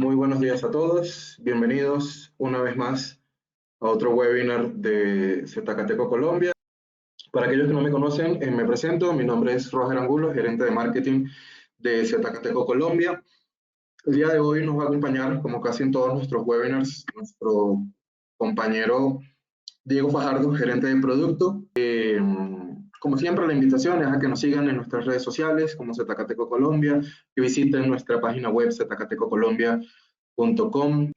Muy buenos días a todos. Bienvenidos una vez más a otro webinar de Zetacateco Colombia. Para aquellos que no me conocen, me presento. Mi nombre es Roger Angulo, gerente de marketing de Zetacateco Colombia. El día de hoy nos va a acompañar, como casi en todos nuestros webinars, nuestro compañero Diego Fajardo, gerente de producto. Como siempre, la invitación es a que nos sigan en nuestras redes sociales como Zetacateco Colombia, que visiten nuestra página web zetacatecocolombia.com,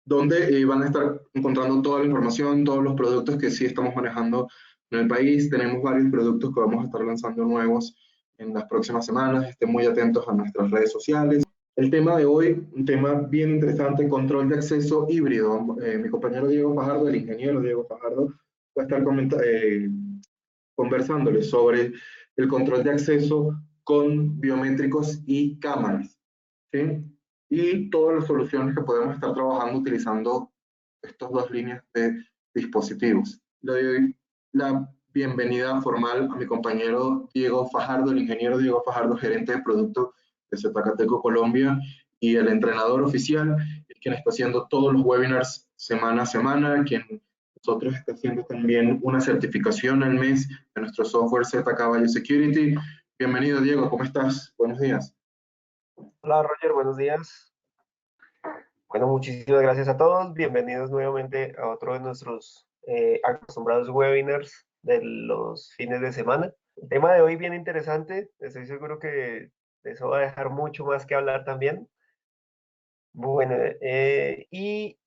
donde van a estar encontrando toda la información, todos los productos que sí estamos manejando en el país. Tenemos varios productos que vamos a estar lanzando nuevos en las próximas semanas. Estén muy atentos a nuestras redes sociales. El tema de hoy, un tema bien interesante, control de acceso híbrido. Mi compañero Diego Fajardo, el ingeniero Diego Fajardo, va a estar conversándoles sobre el control de acceso con biométricos y cámaras, ¿sí? Y todas las soluciones que podemos estar trabajando utilizando estas dos líneas de dispositivos. Le doy la bienvenida formal a mi compañero Diego Fajardo, el ingeniero Diego Fajardo, gerente de producto de Zetacateco Colombia y el entrenador oficial, quien está haciendo todos los webinars semana a semana, quien nosotros está haciendo también una certificación al mes de nuestro software ZK Biosecurity. Bienvenido, Diego, ¿cómo estás? Buenos días. Hola Roger, buenos días. Bueno, muchísimas gracias a todos. Bienvenidos nuevamente a otro de nuestros acostumbrados webinars de los fines de semana. El tema de hoy bien interesante. Estoy seguro que eso va a dejar mucho más que hablar también. Bueno, y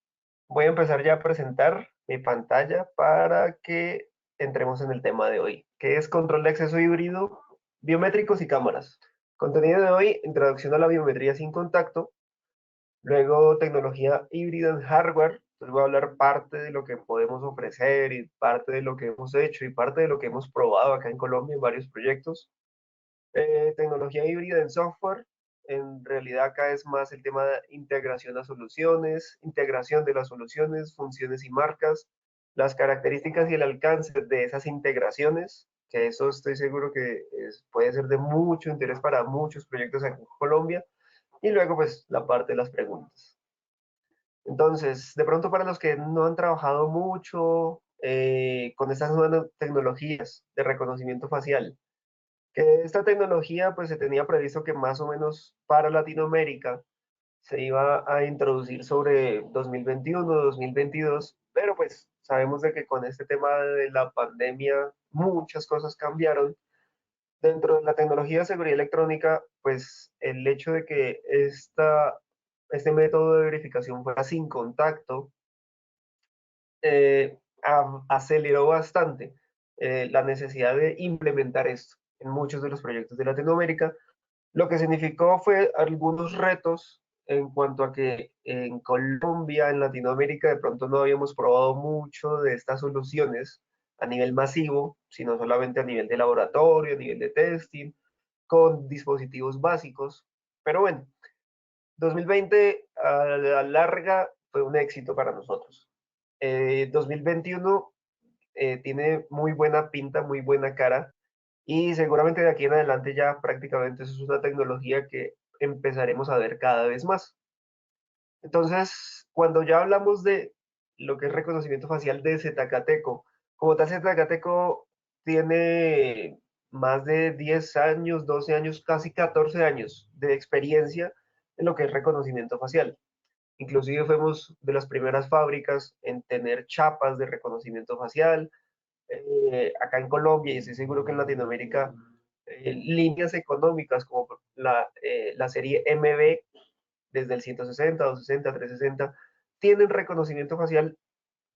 voy a empezar ya a presentar mi pantalla para que entremos en el tema de hoy, que es control de acceso híbrido, biométricos y cámaras. Contenido de hoy, introducción a la biometría sin contacto. Luego, tecnología híbrida en hardware. Entonces voy a hablar parte de lo que podemos ofrecer y parte de lo que hemos hecho y parte de lo que hemos probado acá en Colombia en varios proyectos. Tecnología híbrida en software. En realidad acá es más el tema de integración a soluciones, integración de las soluciones, funciones y marcas, las características y el alcance de esas integraciones, que eso estoy seguro que puede ser de mucho interés para muchos proyectos aquí en Colombia. Y luego, pues, la parte de las preguntas. Entonces, de pronto para los que no han trabajado mucho con estas nuevas tecnologías de reconocimiento facial, que esta tecnología, pues, se tenía previsto que más o menos para Latinoamérica se iba a introducir sobre 2021, 2022, pero pues sabemos de que con este tema de la pandemia muchas cosas cambiaron. Dentro de la tecnología de seguridad electrónica, pues el hecho de que este método de verificación fuera sin contacto aceleró bastante la necesidad de implementar esto en muchos de los proyectos de Latinoamérica, lo que significó fue algunos retos en cuanto a que en Colombia, en Latinoamérica, de pronto no habíamos probado mucho de estas soluciones a nivel masivo, sino solamente a nivel de laboratorio, a nivel de testing, con dispositivos básicos. Pero bueno, 2020 a la larga fue un éxito para nosotros. 2021 tiene muy buena pinta, muy buena cara, y seguramente de aquí en adelante ya prácticamente eso es una tecnología que empezaremos a ver cada vez más. Entonces, cuando ya hablamos de lo que es reconocimiento facial de Zetacateco, como tal Zetacateco tiene más de 10 años, 12 años, casi 14 años de experiencia en lo que es reconocimiento facial. Inclusive fuimos de las primeras fábricas en tener chapas de reconocimiento facial. Acá en Colombia, y estoy seguro que en Latinoamérica, líneas económicas como la serie MB, desde el 160, 260, 360, tienen reconocimiento facial,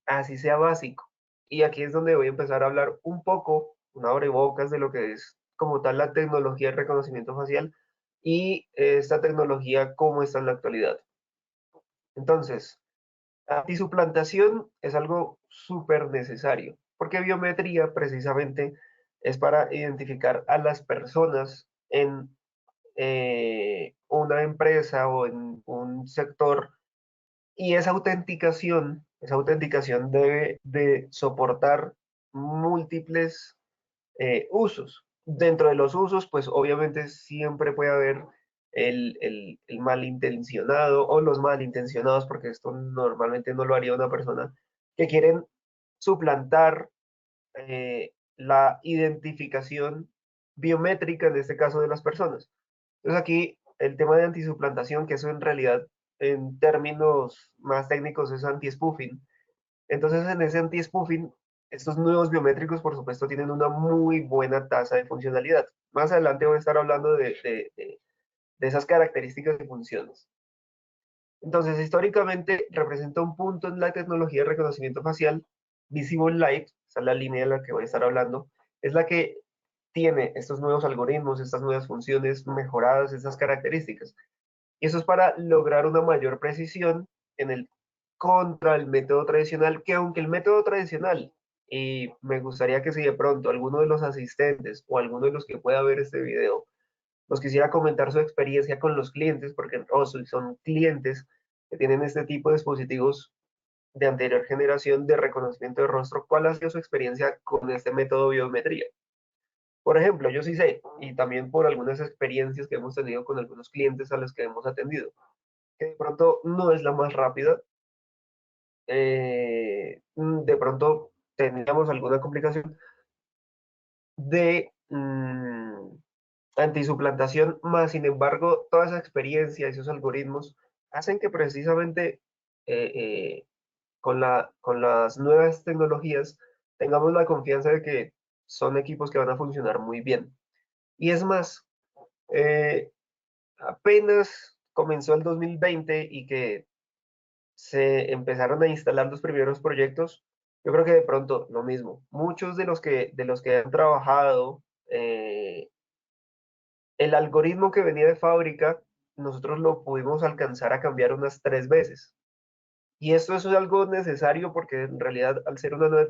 así sea básico. Y aquí es donde voy a empezar a hablar un poco, un abrebocas de lo que es como tal la tecnología de reconocimiento facial y esta tecnología cómo está en la actualidad. Entonces, antisuplantación es algo súper necesario, porque biometría precisamente es para identificar a las personas en una empresa o en un sector, y esa autenticación debe de soportar múltiples usos. Dentro de los usos, pues obviamente siempre puede haber el malintencionado o los malintencionados, porque esto normalmente no lo haría una persona, que quieren suplantar la identificación biométrica, en este caso de las personas. Entonces aquí el tema de antisuplantación, que eso en realidad en términos más técnicos es anti-spoofing. Entonces en ese anti-spoofing, estos nuevos biométricos por supuesto tienen una muy buena tasa de funcionalidad. Más adelante voy a estar hablando de esas características y funciones. Entonces, históricamente representa un punto en la tecnología de reconocimiento facial. Visible Light, esa es la línea de la que voy a estar hablando, es la que tiene estos nuevos algoritmos, estas nuevas funciones mejoradas, estas características. Y eso es para lograr una mayor precisión en el contra el método tradicional, que aunque el método tradicional, y me gustaría que si de pronto alguno de los asistentes o alguno de los que pueda ver este video nos quisiera comentar su experiencia con los clientes, porque son clientes que tienen este tipo de dispositivos de anterior generación de reconocimiento de rostro, ¿cuál ha sido su experiencia con este método de biometría? Por ejemplo, yo sí sé, y también por algunas experiencias que hemos tenido con algunos clientes a los que hemos atendido, que de pronto no es la más rápida, de pronto teníamos alguna complicación de antisuplantación, más sin embargo, toda esa experiencia, esos algoritmos, hacen que precisamente eh, eh, con las nuevas tecnologías tengamos la confianza de que son equipos que van a funcionar muy bien. Y es más, eh, apenas comenzó el 2020 y que se empezaron a instalar los primeros proyectos, yo creo que de pronto lo mismo. Muchos de los que han trabajado el algoritmo que venía de fábrica, nosotros lo pudimos alcanzar a cambiar unas 3 veces. Y esto es algo necesario porque en realidad al ser una nueva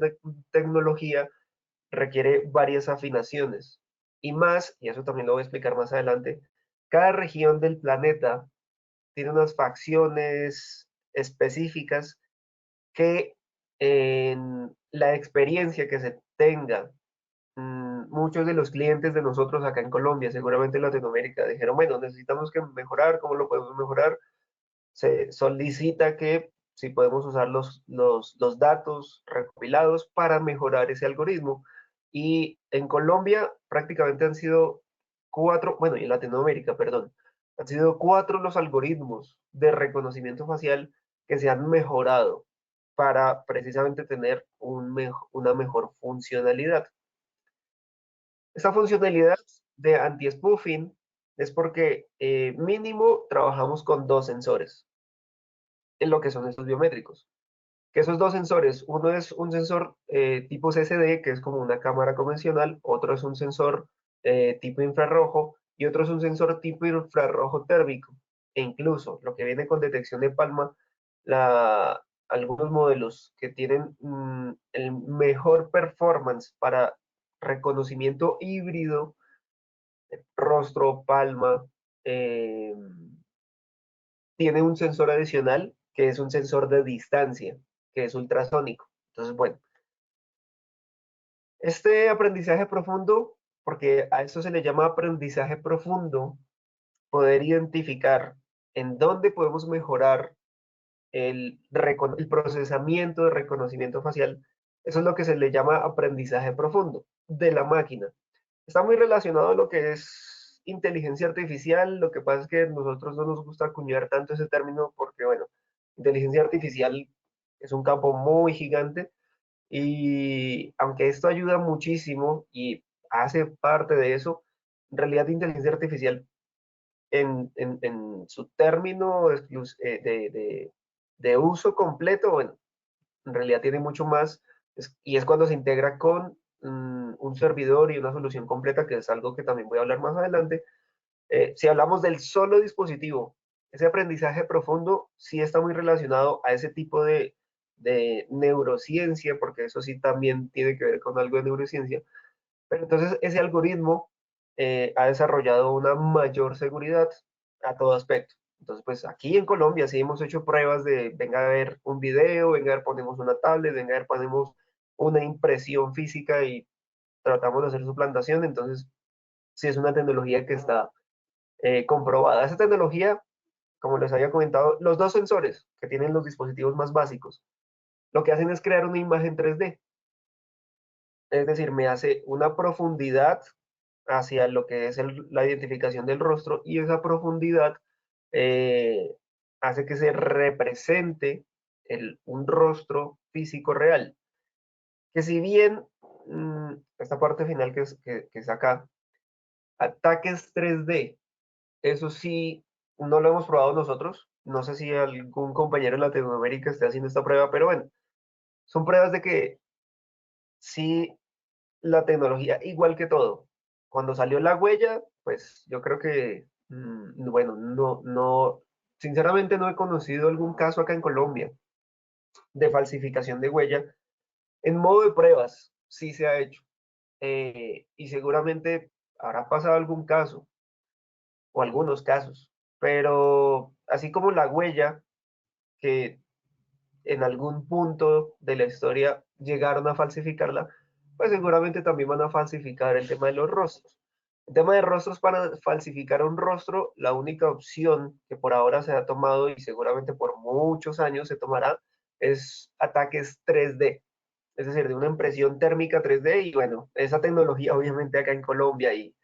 tecnología requiere varias afinaciones. Y más, y eso también lo voy a explicar más adelante, cada región del planeta tiene unas facciones específicas que en la experiencia que se tenga muchos de los clientes de nosotros acá en Colombia, seguramente en Latinoamérica, dijeron, bueno, necesitamos que mejorar, ¿cómo lo podemos mejorar? Se solicita que si podemos usar los datos recopilados para mejorar ese algoritmo. Y en Colombia prácticamente han sido 4, bueno, y en Latinoamérica, perdón, han sido 4 los algoritmos de reconocimiento facial que se han mejorado para precisamente tener una mejor funcionalidad. Esta funcionalidad de anti-spoofing es porque mínimo trabajamos con 2 sensores en lo que son estos biométricos. Que esos 2 sensores, uno es un sensor tipo CCD, que es como una cámara convencional, otro es un sensor tipo infrarrojo y otro es un sensor tipo infrarrojo térmico. E incluso lo que viene con detección de palma, algunos modelos que tienen el mejor performance para reconocimiento híbrido rostro, palma, eh, tiene un sensor adicional que es un sensor de distancia, que es ultrasónico. Entonces, bueno, este aprendizaje profundo, porque a eso se le llama aprendizaje profundo, poder identificar en dónde podemos mejorar el procesamiento de reconocimiento facial, eso es lo que se le llama aprendizaje profundo de la máquina. Está muy relacionado a lo que es inteligencia artificial. Lo que pasa es que a nosotros no nos gusta acuñar tanto ese término porque, bueno, inteligencia artificial es un campo muy gigante y aunque esto ayuda muchísimo y hace parte de eso, en realidad inteligencia artificial en su término de uso completo, bueno, en realidad tiene mucho más y es cuando se integra con un servidor y una solución completa, que es algo que también voy a hablar más adelante. Si hablamos del solo dispositivo, ese aprendizaje profundo sí está muy relacionado a ese tipo de neurociencia, porque eso sí también tiene que ver con algo de neurociencia, pero entonces ese algoritmo ha desarrollado una mayor seguridad a todo aspecto. Entonces, pues aquí en Colombia sí hemos hecho pruebas de, venga a ver un video, venga a ver ponemos una tablet, venga a ver ponemos una impresión física y tratamos de hacer su plantación. Entonces, sí es una tecnología que está comprobada. Esa tecnología, como les había comentado, los dos sensores que tienen los dispositivos más básicos, lo que hacen es crear una imagen 3D. Es decir, me hace una profundidad hacia lo que es la identificación del rostro, y esa profundidad eh, hace que se represente un rostro físico real. Que si bien esta parte final que es acá, ataques 3D, eso sí, no lo hemos probado nosotros. No sé si algún compañero en Latinoamérica esté haciendo esta prueba, pero bueno, son pruebas de que sí, la tecnología, igual que todo. Cuando salió la huella, pues yo creo que, bueno, sinceramente no he conocido algún caso acá en Colombia de falsificación de huella. En modo de pruebas, sí se ha hecho. Y seguramente habrá pasado algún caso o algunos casos. Pero así como la huella, que en algún punto de la historia llegaron a falsificarla, pues seguramente también van a falsificar el tema de los rostros. El tema de rostros, para falsificar un rostro, la única opción que por ahora se ha tomado y seguramente por muchos años se tomará es ataques 3D, es decir, de una impresión térmica 3D. Y bueno, esa tecnología obviamente acá en Colombia y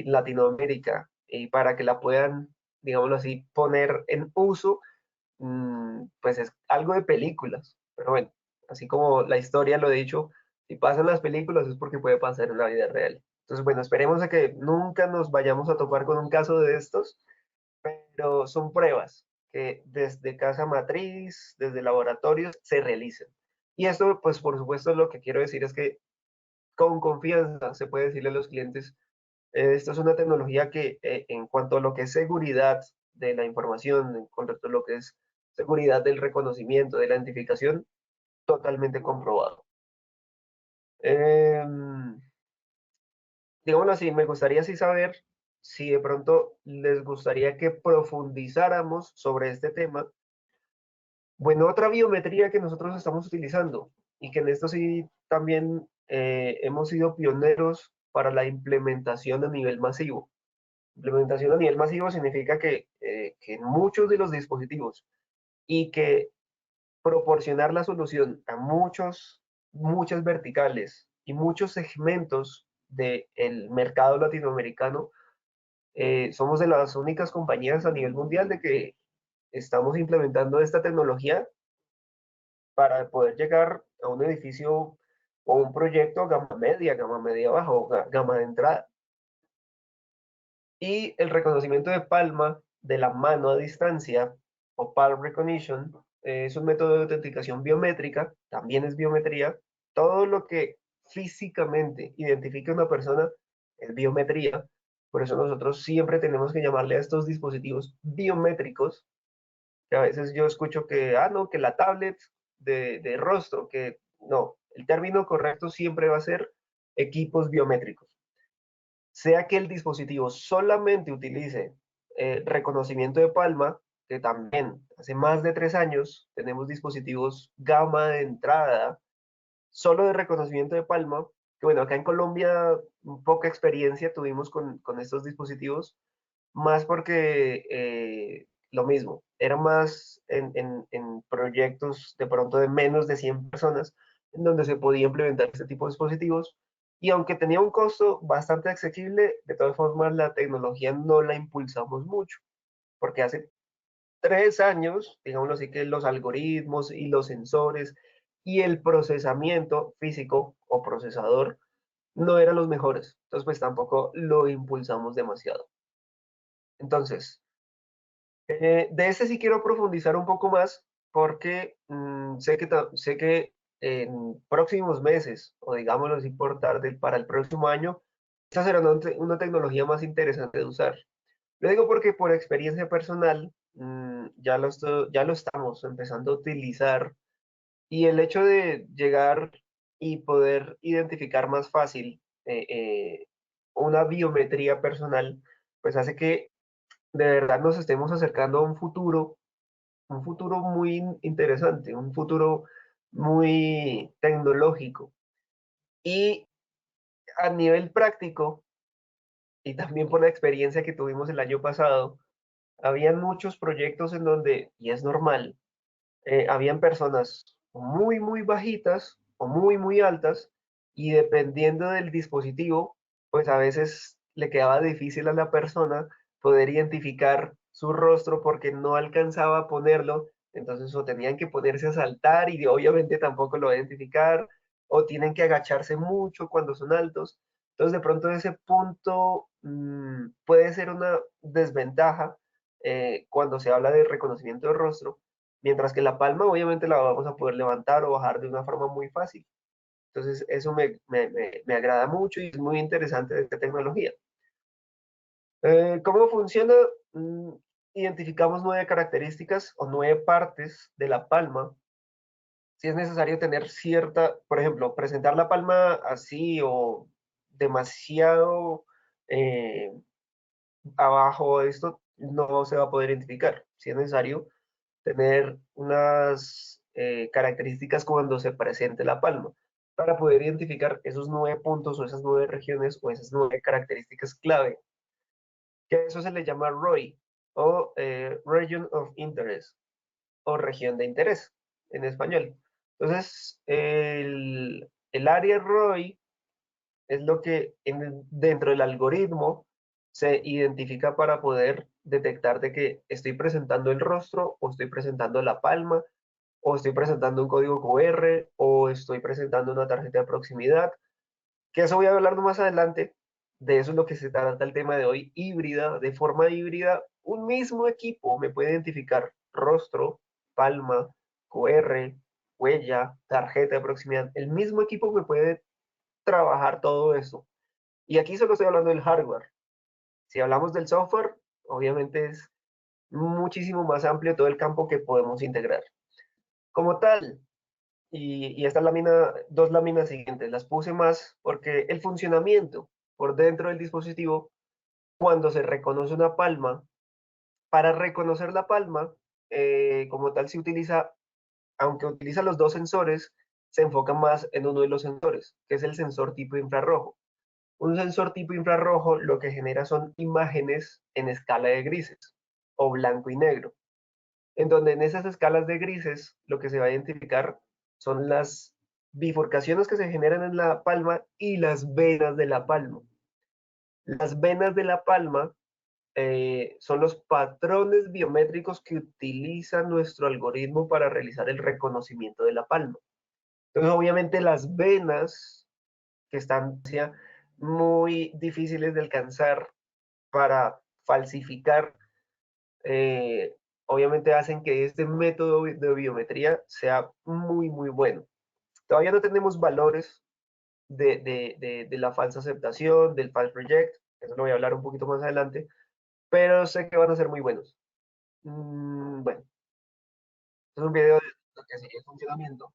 Latinoamérica, y para que la puedan, digámoslo así, poner en uso, pues es algo de películas. Pero bueno, así como la historia lo ha dicho, si pasan las películas es porque puede pasar en la vida real. Entonces, bueno, esperemos a que nunca nos vayamos a topar con un caso de estos, pero son pruebas que desde casa matriz, desde laboratorios, se realizan. Y esto, pues por supuesto, lo que quiero decir es que con confianza se puede decirle a los clientes, esto es una tecnología que en cuanto a lo que es seguridad de la información, en cuanto a lo que es seguridad del reconocimiento, de la identificación, totalmente comprobado. Eh, Digámoslo así, me gustaría así saber si de pronto les gustaría que profundizáramos sobre este tema. Bueno, otra biometría que nosotros estamos utilizando y que en esto sí también hemos sido pioneros para la implementación a nivel masivo. Implementación a nivel masivo significa que en muchos de los dispositivos, y que proporcionar la solución a muchas verticales y muchos segmentos del mercado latinoamericano. Somos de las únicas compañías a nivel mundial de que estamos implementando esta tecnología para poder llegar a un edificio o un proyecto gama media baja o gama de entrada. Y el reconocimiento de palma de la mano a distancia, o palm recognition, es un método de autenticación biométrica, también es biometría. Todo lo que físicamente identifique a una persona es biometría. Por eso nosotros siempre tenemos que llamarle a estos dispositivos biométricos, que a veces yo escucho que, no, que la tablet de rostro, que no, el término correcto siempre va a ser equipos biométricos. Sea que el dispositivo solamente utilice reconocimiento de palma, que también hace más de 3 años tenemos dispositivos gama de entrada solo de reconocimiento de palma, que bueno, acá en Colombia poca experiencia tuvimos con estos dispositivos, más porque lo mismo, era más en proyectos de pronto de menos de 100 personas, en donde se podía implementar este tipo de dispositivos. Y aunque tenía un costo bastante asequible, de todas formas la tecnología no la impulsamos mucho, porque hace 3 años, digámoslo así, que los algoritmos y los sensores y el procesamiento físico o procesador no eran los mejores. Entonces, pues tampoco lo impulsamos demasiado. Entonces, de ese sí quiero profundizar un poco más, porque sé que en próximos meses, o digámoslo así por tarde, para el próximo año, esta será una tecnología más interesante de usar. Lo digo porque por experiencia personal, ya lo estamos empezando a utilizar, y el hecho de llegar y poder identificar más fácil una biometría personal, pues hace que de verdad nos estemos acercando a un futuro muy interesante, un futuro muy tecnológico. Y a nivel práctico, y también por la experiencia que tuvimos el año pasado, habían muchos proyectos en donde, y es normal, habían personas muy, muy bajitas o muy, muy altas, y dependiendo del dispositivo, pues a veces le quedaba difícil a la persona poder identificar su rostro porque no alcanzaba a ponerlo, entonces o tenían que ponerse a saltar y obviamente tampoco lo va a identificar, o tienen que agacharse mucho cuando son altos. Entonces de pronto ese punto puede ser una desventaja cuando se habla de reconocimiento de rostro, mientras que la palma obviamente la vamos a poder levantar o bajar de una forma muy fácil. Entonces eso me agrada mucho y es muy interesante de esta tecnología. ¿Cómo funciona? Mm, Identificamos 9 características o 9 partes de la palma. Si es necesario tener cierta, por ejemplo, presentar la palma así o demasiado eh, abajo de esto, no se va a poder identificar. Si es necesario tener unas características cuando se presente la palma para poder identificar esos 9 puntos o esas 9 regiones o esas 9 características clave, que eso se le llama ROI o Region of Interest o región de interés en español. Entonces, el área ROI es lo que dentro del algoritmo se identifica para poder detectar de que estoy presentando el rostro o estoy presentando la palma o estoy presentando un código QR o estoy presentando una tarjeta de proximidad, que eso voy a hablar más adelante. De eso es lo que se trata el tema de hoy, híbrida, de forma híbrida, un mismo equipo me puede identificar rostro, palma, QR, huella, tarjeta de proximidad. El mismo equipo me puede trabajar todo eso. Y aquí solo estoy hablando del hardware. Si hablamos del software, obviamente es muchísimo más amplio todo el campo que podemos integrar. Como tal, y esta lámina, dos láminas siguientes, las puse más porque el funcionamiento por dentro del dispositivo, cuando se reconoce una palma, para reconocer la palma, como tal se utiliza, aunque utiliza los dos sensores, se enfoca más en uno de los sensores, que es el sensor tipo infrarrojo. Un sensor tipo infrarrojo lo que genera son imágenes en escala de grises o blanco y negro, en donde en esas escalas de grises lo que se va a identificar son las bifurcaciones que se generan en la palma y las venas de la palma. Las venas de la palma son los patrones biométricos que utiliza nuestro algoritmo para realizar el reconocimiento de la palma. Entonces, obviamente, las venas que están ya muy difíciles de alcanzar para falsificar, obviamente hacen que este método de biometría sea muy, muy bueno. Todavía no tenemos valores de la falsa aceptación, del false reject, eso lo voy a hablar un poquito más adelante, pero sé que van a ser muy buenos. Bueno, este es un video de lo que sería el funcionamiento.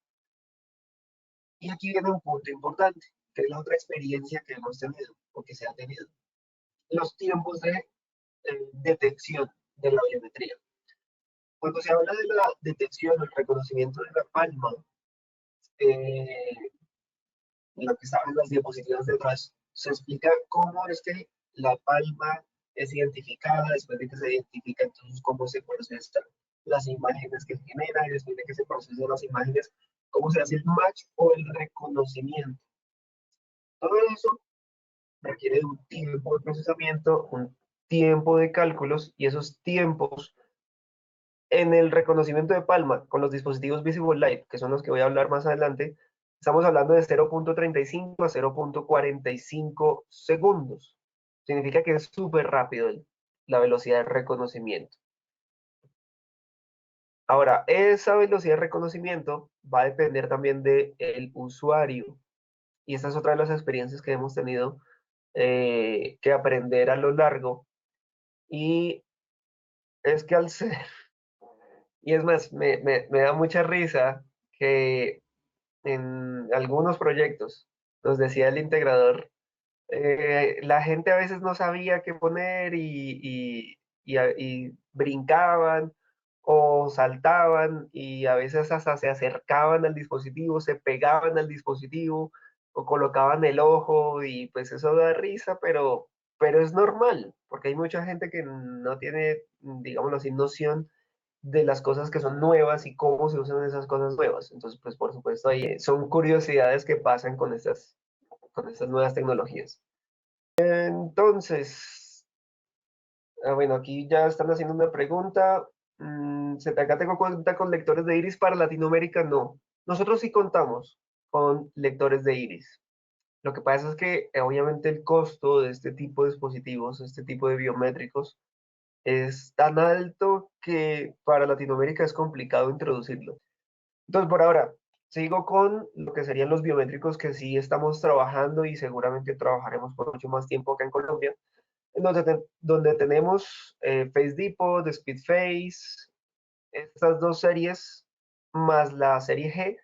Y aquí viene un punto importante, que es la otra experiencia que hemos tenido, o que se ha tenido. Los tiempos de detección de la biometría. Cuando se habla de la detección o el reconocimiento de la palma, eh, lo que estaban en las diapositivas detrás, se explica cómo es que la palma es identificada, después de que se identifica, entonces cómo se procesan las imágenes que se generan, y después de que se procesan las imágenes, cómo se hace el match o el reconocimiento. Todo eso requiere de un tiempo de procesamiento, un tiempo de cálculos, y esos tiempos en el reconocimiento de palma con los dispositivos Visible Light, que son los que voy a hablar más adelante, estamos hablando de 0.35 a 0.45 segundos. Significa que es súper rápido la velocidad de reconocimiento. Ahora, esa velocidad de reconocimiento va a depender también del usuario. Y esta es otra de las experiencias que hemos tenido que aprender a lo largo. Y es que al ser, y es más, me da mucha risa que en algunos proyectos nos decía el integrador, la gente a veces no sabía qué poner y brincaban o saltaban y a veces hasta se acercaban al dispositivo, se pegaban al dispositivo o colocaban el ojo y pues eso da risa, pero es normal, porque hay mucha gente que no tiene, digámoslo así, noción de las cosas que son nuevas y cómo se usan esas cosas nuevas. Entonces, pues por supuesto, ahí son curiosidades que pasan con estas nuevas tecnologías. Entonces, bueno, aquí ya están haciendo una pregunta. Acá tengo cuenta con lectores de iris para Latinoamérica, no. Nosotros sí contamos con lectores de iris. Lo que pasa es que obviamente el costo de este tipo de dispositivos, este tipo de biométricos, es tan alto que para Latinoamérica es complicado introducirlo. Entonces, por ahora, sigo con lo que serían los biométricos que sí estamos trabajando y seguramente trabajaremos por mucho más tiempo acá en Colombia, en donde tenemos Face Depot, Speedface, estas dos series más la serie G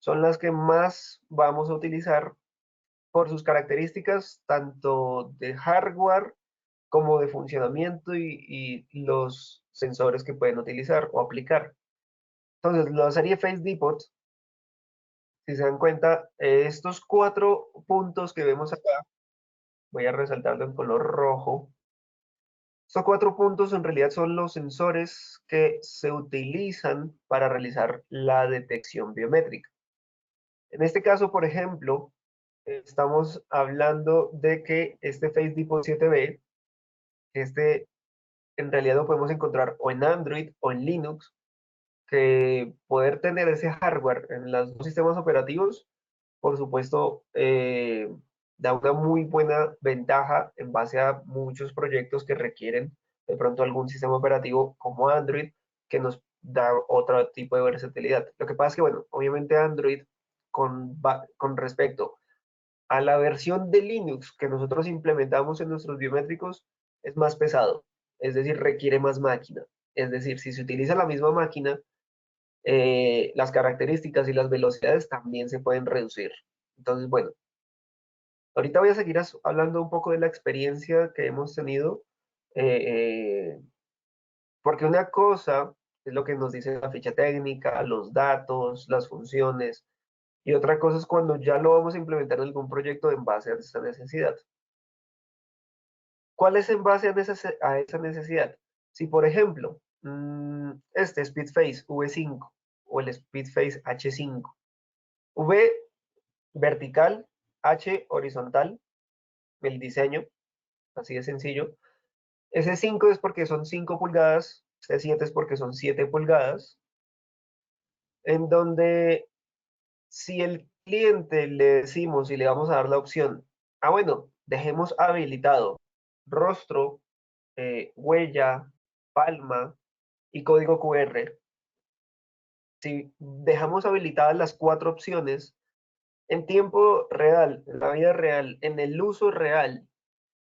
son las que más vamos a utilizar por sus características tanto de hardware como de funcionamiento y los sensores que pueden utilizar o aplicar. Entonces, la serie Face Depot, si se dan cuenta, estos 4 puntos que vemos acá, voy a resaltarlo en color rojo. Estos 4 puntos en realidad son los sensores que se utilizan para realizar la detección biométrica. En este caso, por ejemplo, estamos hablando de que este Face Depot 7B, este en realidad lo podemos encontrar o en Android o en Linux, que poder tener ese hardware en los dos sistemas operativos, por supuesto, da una muy buena ventaja en base a muchos proyectos que requieren de pronto algún sistema operativo como Android, que nos da otro tipo de versatilidad. Lo que pasa es que, bueno, obviamente Android con respecto a la versión de Linux que nosotros implementamos en nuestros biométricos es más pesado, es decir, requiere más máquina. Es decir, si se utiliza la misma máquina, las características y las velocidades también se pueden reducir. Entonces, bueno, ahorita voy a seguir hablando un poco de la experiencia que hemos tenido, eh, porque una cosa es lo que nos dice la ficha técnica, los datos, las funciones, y otra cosa es cuando ya lo vamos a implementar en algún proyecto en base a esta necesidad. ¿Cuál es en base a esa necesidad? Si, por ejemplo, este Speedface V5 o el Speedface H5, V vertical, H horizontal, el diseño, así de sencillo. Ese 5 es porque son 5 pulgadas, ese 7 es porque son 7 pulgadas, en donde si el cliente le decimos y le vamos a dar la opción, bueno, dejemos habilitado rostro, huella, palma y código QR. Si dejamos habilitadas las 4 opciones, en tiempo real, en la vida real, en el uso real,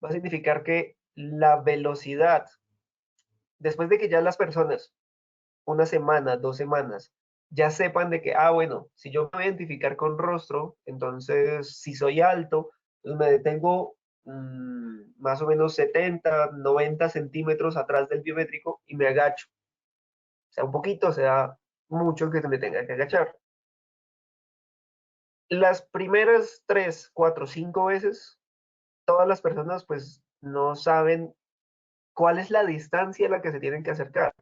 va a significar que la velocidad, después de que ya las personas, una semana, 2 semanas, ya sepan de que, bueno, si yo me voy a identificar con rostro, entonces si soy alto, pues me detengo más o menos 70, 90 centímetros atrás del biométrico y me agacho. Sea un poquito, sea mucho que se me tenga que agachar. Las primeras 3, 4, 5 veces, todas las personas pues no saben cuál es la distancia a la que se tienen que acercar.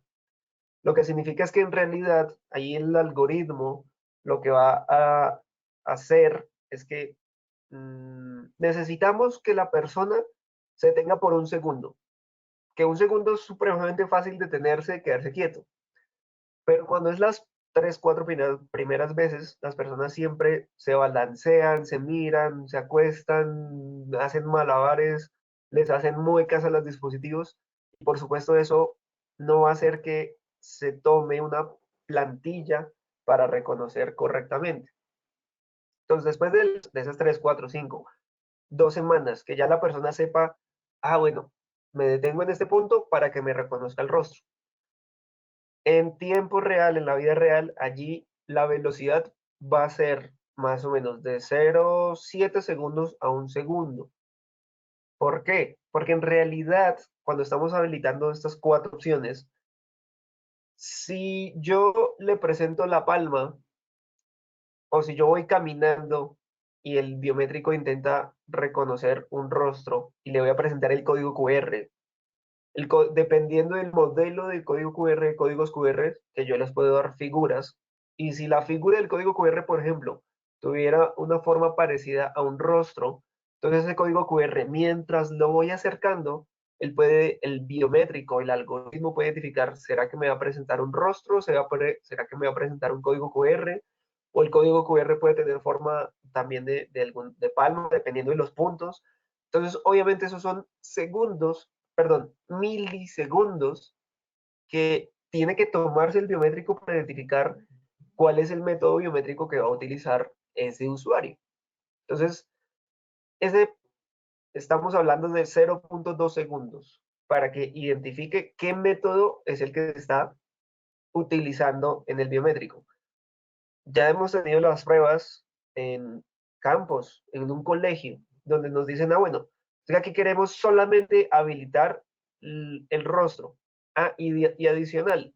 Lo que significa es que en realidad ahí el algoritmo lo que va a hacer es que necesitamos que la persona se tenga por un segundo. Que un segundo es supremamente fácil detenerse, quedarse quieto. Pero cuando es las 3, 4 primeras veces, las personas siempre se balancean, se miran, se acuestan, hacen malabares, les hacen muecas a los dispositivos. Y por supuesto eso no va a hacer que se tome una plantilla para reconocer correctamente. Entonces, después de esas 3, 4, 5, 2 semanas, que ya la persona sepa, bueno, me detengo en este punto para que me reconozca el rostro. En tiempo real, en la vida real, allí la velocidad va a ser más o menos de 0,7 segundos a 1 segundo. ¿Por qué? Porque en realidad, cuando estamos habilitando estas 4 opciones, si yo le presento la palma o si yo voy caminando y el biométrico intenta reconocer un rostro y le voy a presentar el código QR. Dependiendo del modelo del código QR, códigos QR, que yo les puedo dar figuras, y si la figura del código QR, por ejemplo, tuviera una forma parecida a un rostro, entonces ese código QR, mientras lo voy acercando, el biométrico, el algoritmo puede identificar, ¿será que me va a presentar un rostro? ¿Será que me va a presentar un código QR? O el código QR puede tener forma también de palma, dependiendo de los puntos. Entonces, obviamente esos son segundos, perdón, milisegundos que tiene que tomarse el biométrico para identificar cuál es el método biométrico que va a utilizar ese usuario. Entonces, ese, estamos hablando de 0.2 segundos para que identifique qué método es el que se está utilizando en el biométrico. Ya hemos tenido las pruebas en campos, en un colegio, donde nos dicen, bueno, aquí queremos solamente habilitar el rostro. Y adicional,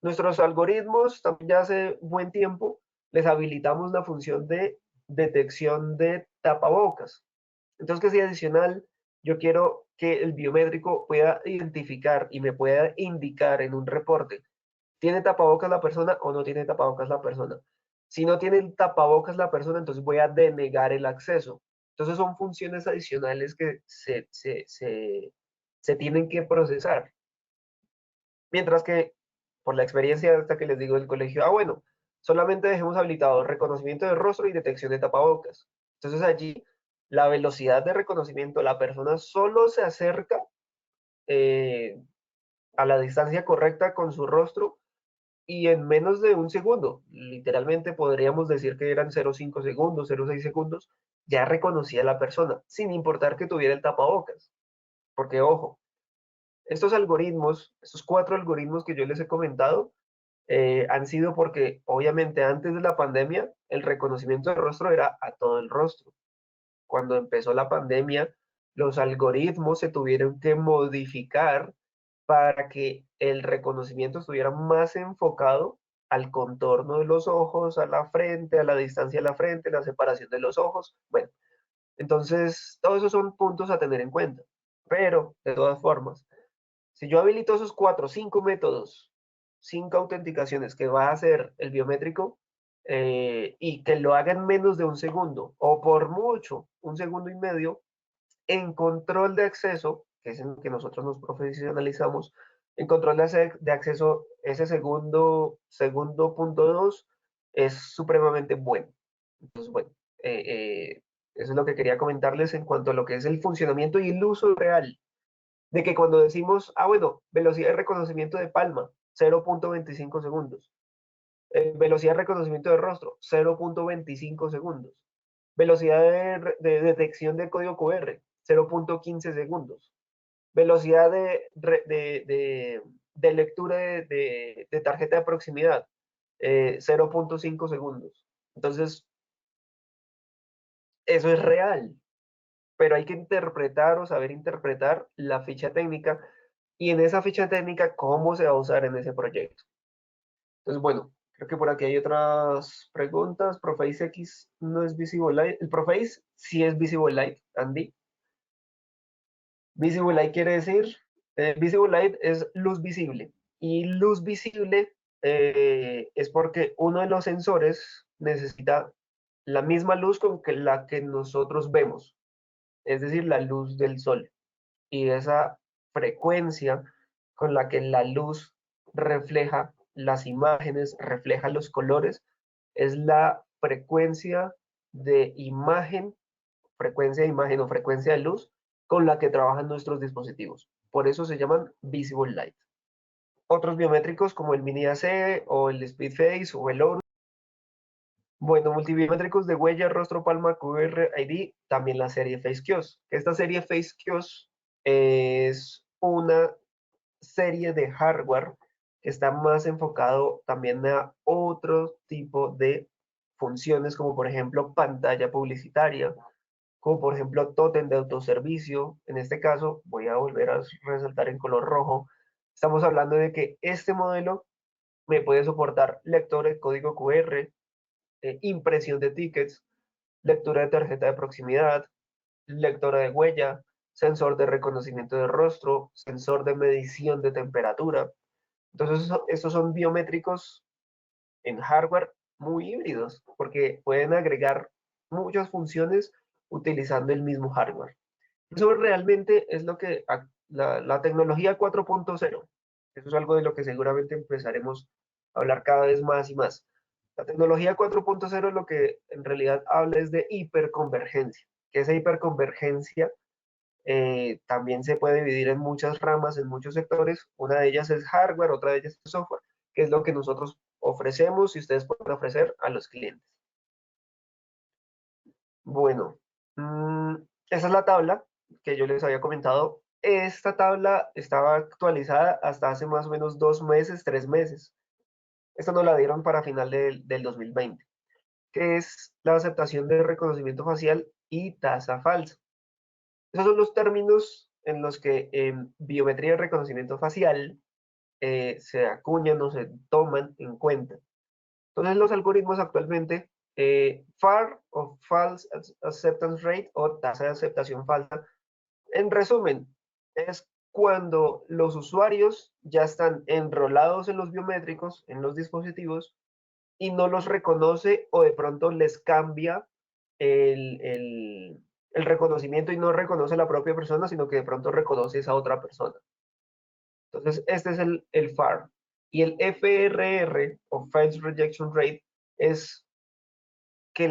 nuestros algoritmos también ya hace buen tiempo les habilitamos la función de detección de tapabocas. Entonces, que si adicional, yo quiero que el biométrico pueda identificar y me pueda indicar en un reporte, ¿tiene tapabocas la persona o no tiene tapabocas la persona? Si no tiene tapabocas la persona, entonces voy a denegar el acceso. Entonces son funciones adicionales que se tienen que procesar. Mientras que, por la experiencia hasta que les digo del colegio, bueno, solamente dejemos habilitado reconocimiento de rostro y detección de tapabocas. Entonces allí, la velocidad de reconocimiento, la persona solo se acerca a la distancia correcta con su rostro y en menos de un segundo, literalmente podríamos decir que eran 0,5 segundos, 0,6 segundos, ya reconocía a la persona, sin importar que tuviera el tapabocas. Porque, ojo, estos algoritmos, estos 4 algoritmos que yo les he comentado, han sido porque, obviamente, antes de la pandemia, el reconocimiento de rostro era a todo el rostro. Cuando empezó la pandemia, los algoritmos se tuvieron que modificar para que el reconocimiento estuviera más enfocado al contorno de los ojos, a la frente, a la distancia de la frente, la separación de los ojos. Bueno, entonces todos esos son puntos a tener en cuenta. Pero, de todas formas, si yo habilito esos 4 o 5 métodos, 5 autenticaciones que va a hacer el biométrico y que lo haga en menos de un segundo o por mucho un segundo y medio, en control de acceso, que es en el que nosotros nos profesionalizamos, en control de acceso, ese segundo punto 2 es supremamente bueno. Entonces, bueno, eh, eh, eso es lo que quería comentarles en cuanto a lo que es el funcionamiento y el uso real. De que cuando decimos, bueno, velocidad de reconocimiento de palma, 0.25 segundos. Velocidad de reconocimiento de rostro, 0.25 segundos. Velocidad de detección del código QR, 0.15 segundos. Velocidad de lectura de tarjeta de proximidad, 0.5 segundos. Entonces, eso es real, pero hay que interpretar o saber interpretar la ficha técnica y en esa ficha técnica cómo se va a usar en ese proyecto. Entonces, bueno, creo que por aquí hay otras preguntas. Proface X no es Visible Light. El Proface sí es Visible Light, Andy. Visible Light quiere decir, Visible Light es luz visible. Y luz visible es porque uno de los sensores necesita la misma luz con la que nosotros vemos, es decir, la luz del sol. Y esa frecuencia con la que la luz refleja las imágenes, refleja los colores, es la frecuencia de imagen o frecuencia de luz con la que trabajan nuestros dispositivos. Por eso se llaman Visible Light. Otros biométricos como el Mini AC o el Speedface o el ORU. Bueno, multibiométricos de huella, rostro, palma, QR, ID, también la serie FaceQOS. Esta serie FaceQOS es una serie de hardware que está más enfocado también a otro tipo de funciones, como por ejemplo pantalla publicitaria, como por ejemplo tótem de autoservicio. En este caso, voy a volver a resaltar en color rojo. Estamos hablando de que este modelo me puede soportar lector de código QR, impresión de tickets, lectura de tarjeta de proximidad, lectora de huella, sensor de reconocimiento de rostro, sensor de medición de temperatura. Entonces, estos son biométricos en hardware muy híbridos, porque pueden agregar muchas funciones utilizando el mismo hardware. Eso realmente es lo que la tecnología 4.0, eso es algo de lo que seguramente empezaremos a hablar cada vez más y más. La tecnología 4.0 lo que en realidad habla es de hiperconvergencia, que esa hiperconvergencia también se puede dividir en muchas ramas, en muchos sectores. Una de ellas es hardware, otra de ellas es software, que es lo que nosotros ofrecemos y ustedes pueden ofrecer a los clientes. Bueno, esa es la tabla que yo les había comentado. Esta tabla estaba actualizada hasta hace más o menos 2 meses, 3 meses. Esta nos la dieron para final del 2020, que es la aceptación de reconocimiento facial y tasa falsa. Esos son los términos en los que en biometría y reconocimiento facial se acuñan o se toman en cuenta. Entonces los algoritmos actualmente, FAR o False Acceptance Rate o tasa de aceptación falsa, en resumen, es cuando los usuarios ya están enrolados en los biométricos, en los dispositivos, y no los reconoce o de pronto les cambia el, el, el reconocimiento y no reconoce a la propia persona, sino que de pronto reconoce a esa otra persona. Entonces, este es el FAR. Y el FRR, o Face Rejection Rate, es que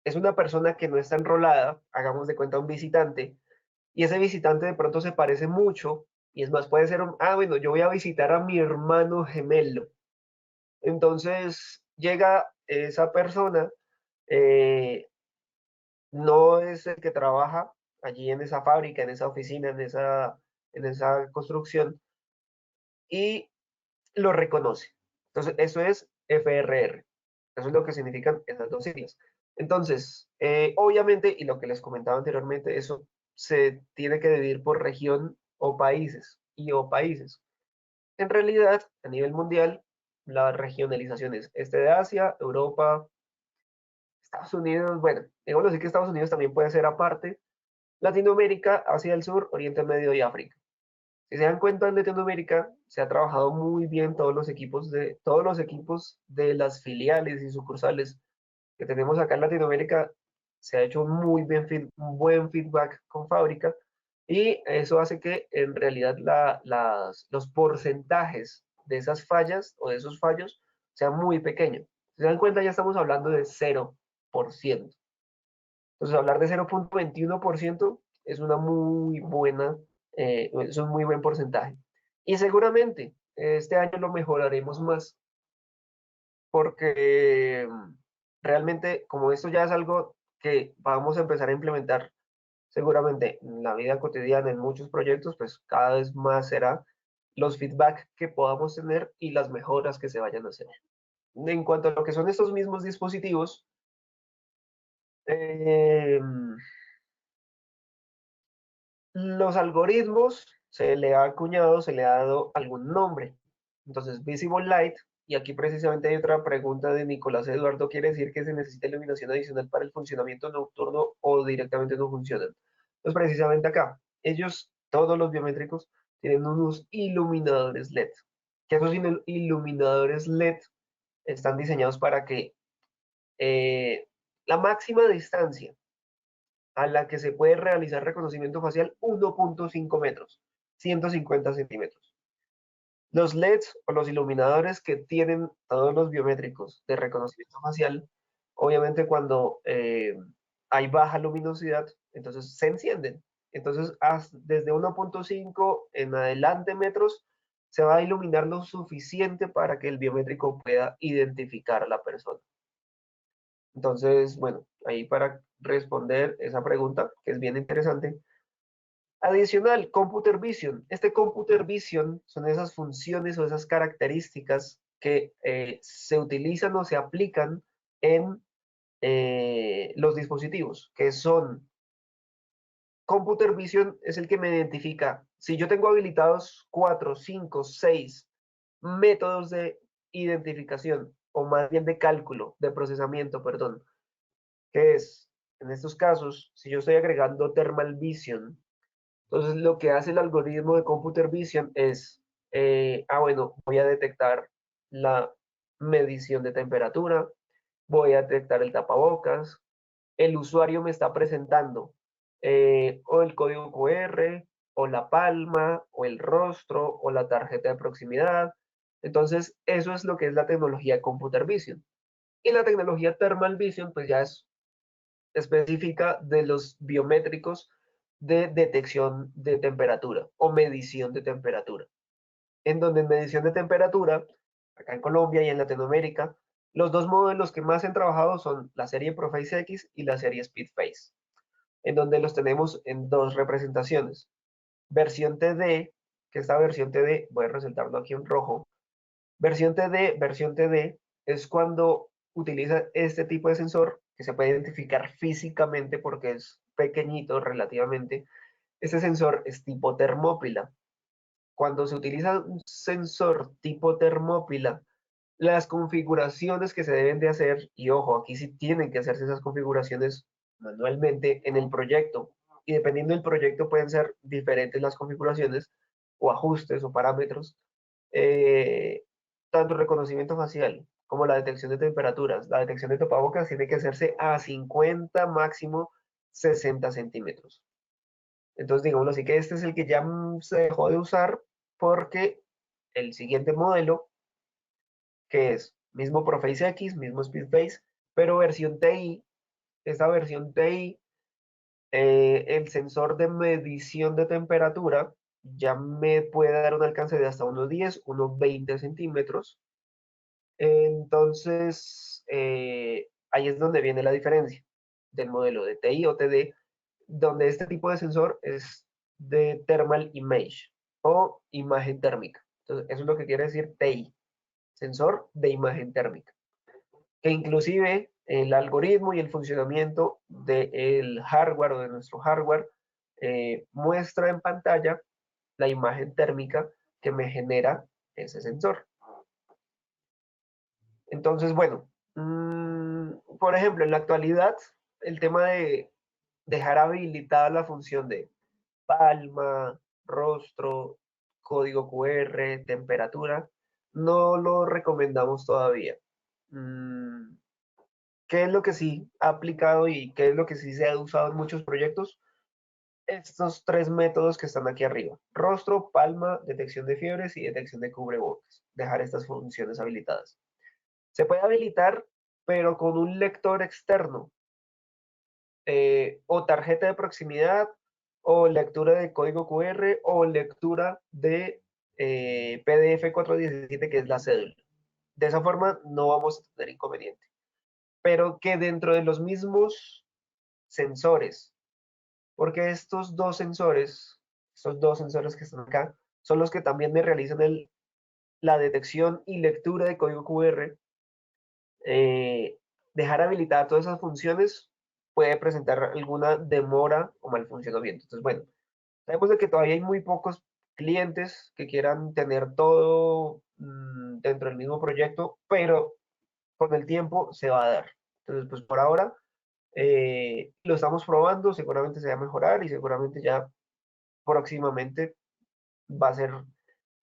es una persona que no está enrolada, hagamos de cuenta un visitante, y ese visitante de pronto se parece mucho, y es más, puede ser, bueno, yo voy a visitar a mi hermano gemelo. Entonces, llega esa persona, eh, no es el que trabaja allí en esa fábrica, en esa oficina, en esa construcción, y lo reconoce. Entonces, eso es FRR. Eso es lo que significan esas dos siglas. Entonces, obviamente, y lo que les comentaba anteriormente, eso se tiene que dividir por región o países, o países. En realidad, a nivel mundial, la regionalización es este de Asia, Europa, Estados Unidos, bueno, digamos así que Estados Unidos también puede ser aparte, Latinoamérica, Asia del Sur, Oriente Medio y África. Si se dan cuenta, en Latinoamérica se ha trabajado muy bien todos los equipos de las filiales y sucursales que tenemos acá en Latinoamérica. Se ha hecho un buen feedback con fábrica y eso hace que en realidad los porcentajes de esas fallas o de esos fallos sean muy pequeños. Si se dan cuenta, ya estamos hablando de 0%. Entonces, hablar de 0.21% es una muy buena, es un muy buen porcentaje. Y seguramente este año lo mejoraremos más porque realmente, como esto ya es algo que vamos a empezar a implementar seguramente en la vida cotidiana, en muchos proyectos, pues cada vez más será los feedback que podamos tener y las mejoras que se vayan a hacer. En cuanto a lo que son estos mismos dispositivos, eh, los algoritmos se le ha acuñado, se le ha dado algún nombre. Entonces, Visible Light, y aquí precisamente hay otra pregunta de Nicolás Eduardo, quiere decir que se necesita iluminación adicional para el funcionamiento nocturno o directamente no funcionan. Entonces, precisamente acá, todos los biométricos, tienen unos iluminadores LED, que esos iluminadores LED están diseñados para que la máxima distancia a la que se puede realizar reconocimiento facial 1.5 metros, 150 centímetros. Los LEDs o los iluminadores que tienen todos los biométricos de reconocimiento facial, obviamente cuando hay baja luminosidad, entonces se encienden. Entonces, desde 1.5 en adelante metros, se va a iluminar lo suficiente para que el biométrico pueda identificar a la persona. Entonces, bueno, ahí para responder esa pregunta, que es bien interesante. Adicional, Computer Vision. Este Computer Vision son esas funciones o esas características que se utilizan o se aplican en los dispositivos, que son Computer Vision es el que me identifica. Si yo tengo habilitados 4, 5, 6 métodos de identificación, o más bien de cálculo, de procesamiento, perdón, que es, en estos casos, si yo estoy agregando Thermal Vision, entonces lo que hace el algoritmo de Computer Vision es, bueno, voy a detectar la medición de temperatura, voy a detectar el tapabocas, el usuario me está presentando o el código QR, o la palma, o el rostro, o la tarjeta de proximidad. Entonces, eso es lo que es la tecnología Computer Vision. Y la tecnología Thermal Vision, pues ya es específica de los biométricos de detección de temperatura o medición de temperatura. En donde en medición de temperatura, acá en Colombia y en Latinoamérica, los dos modelos que más han trabajado son la serie Proface X y la serie Speedface, en donde los tenemos en dos representaciones. Versión TD, que esta versión TD, voy a resaltarlo aquí en rojo, versión TD es cuando utiliza este tipo de sensor que se puede identificar físicamente porque es pequeñito relativamente. Este sensor es tipo termópila. Cuando se utiliza un sensor tipo termópila, las configuraciones que se deben de hacer, y ojo, aquí sí tienen que hacerse esas configuraciones manualmente en el proyecto, y dependiendo del proyecto pueden ser diferentes las configuraciones o ajustes o parámetros, eh, tanto reconocimiento facial como la detección de temperaturas. La detección de tapabocas tiene que hacerse a 50, máximo 60 centímetros. Entonces, digámoslo así, que este es el que ya se dejó de usar porque el siguiente modelo, que es mismo Proface X, mismo Speedface, pero versión TI, esta versión TI, el sensor de medición de temperatura ya me puede dar un alcance de hasta unos 10, unos 20 centímetros. Entonces, ahí es donde viene la diferencia del modelo de TI o TD, donde este tipo de sensor es de thermal image o imagen térmica. Entonces, eso es lo que quiere decir TI, sensor de imagen térmica, que inclusive el algoritmo y el funcionamiento del hardware o de nuestro hardware muestra en pantalla la imagen térmica que me genera ese sensor. Entonces, bueno, por ejemplo, en la actualidad, el tema de dejar habilitada la función de palma, rostro, código QR, temperatura, no lo recomendamos todavía. Mm, ¿Qué es lo que sí ha aplicado y qué es lo que sí se ha usado en muchos proyectos? Estos tres métodos que están aquí arriba: rostro, palma, detección de fiebres y detección de cubrebocas. Dejar estas funciones habilitadas. Se puede habilitar, pero con un lector externo, o tarjeta de proximidad, o lectura de código QR, o lectura de PDF 417, que es la cédula. De esa forma no vamos a tener inconveniente. Pero que dentro de los mismos sensores, porque estos dos sensores que están acá, son los que también me realizan la detección y lectura de código QR. Dejar habilitadas todas esas funciones puede presentar alguna demora o mal funcionamiento. Entonces, bueno, sabemos de que todavía hay muy pocos clientes que quieran tener todo dentro del mismo proyecto, pero con el tiempo se va a dar. Entonces, pues por ahora lo estamos probando, seguramente se va a mejorar y seguramente ya próximamente va a ser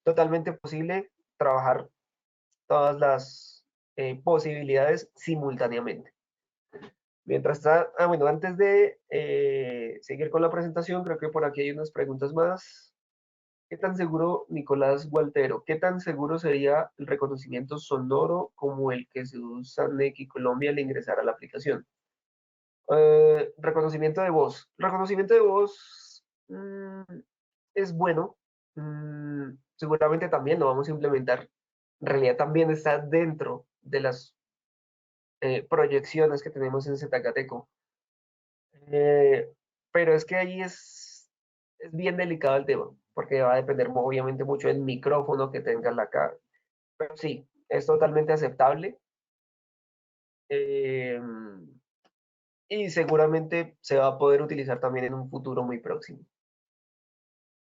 totalmente posible trabajar todas las posibilidades simultáneamente. Mientras está, bueno, antes de seguir con la presentación, creo que por aquí hay unas preguntas más. ¿Qué tan seguro, Nicolás Gualtero, qué tan seguro sería el reconocimiento sonoro como el que se usa en Nequi Colombia al ingresar a la aplicación? Reconocimiento de voz. Reconocimiento de voz es bueno. Seguramente también lo vamos a implementar. En realidad también está dentro de las proyecciones que tenemos en Zetacateco. Pero es que ahí es bien delicado el tema, porque va a depender obviamente mucho del micrófono que tenga la cara. Pero sí, es totalmente aceptable. eh, y seguramente se va a poder utilizar también en un futuro muy próximo.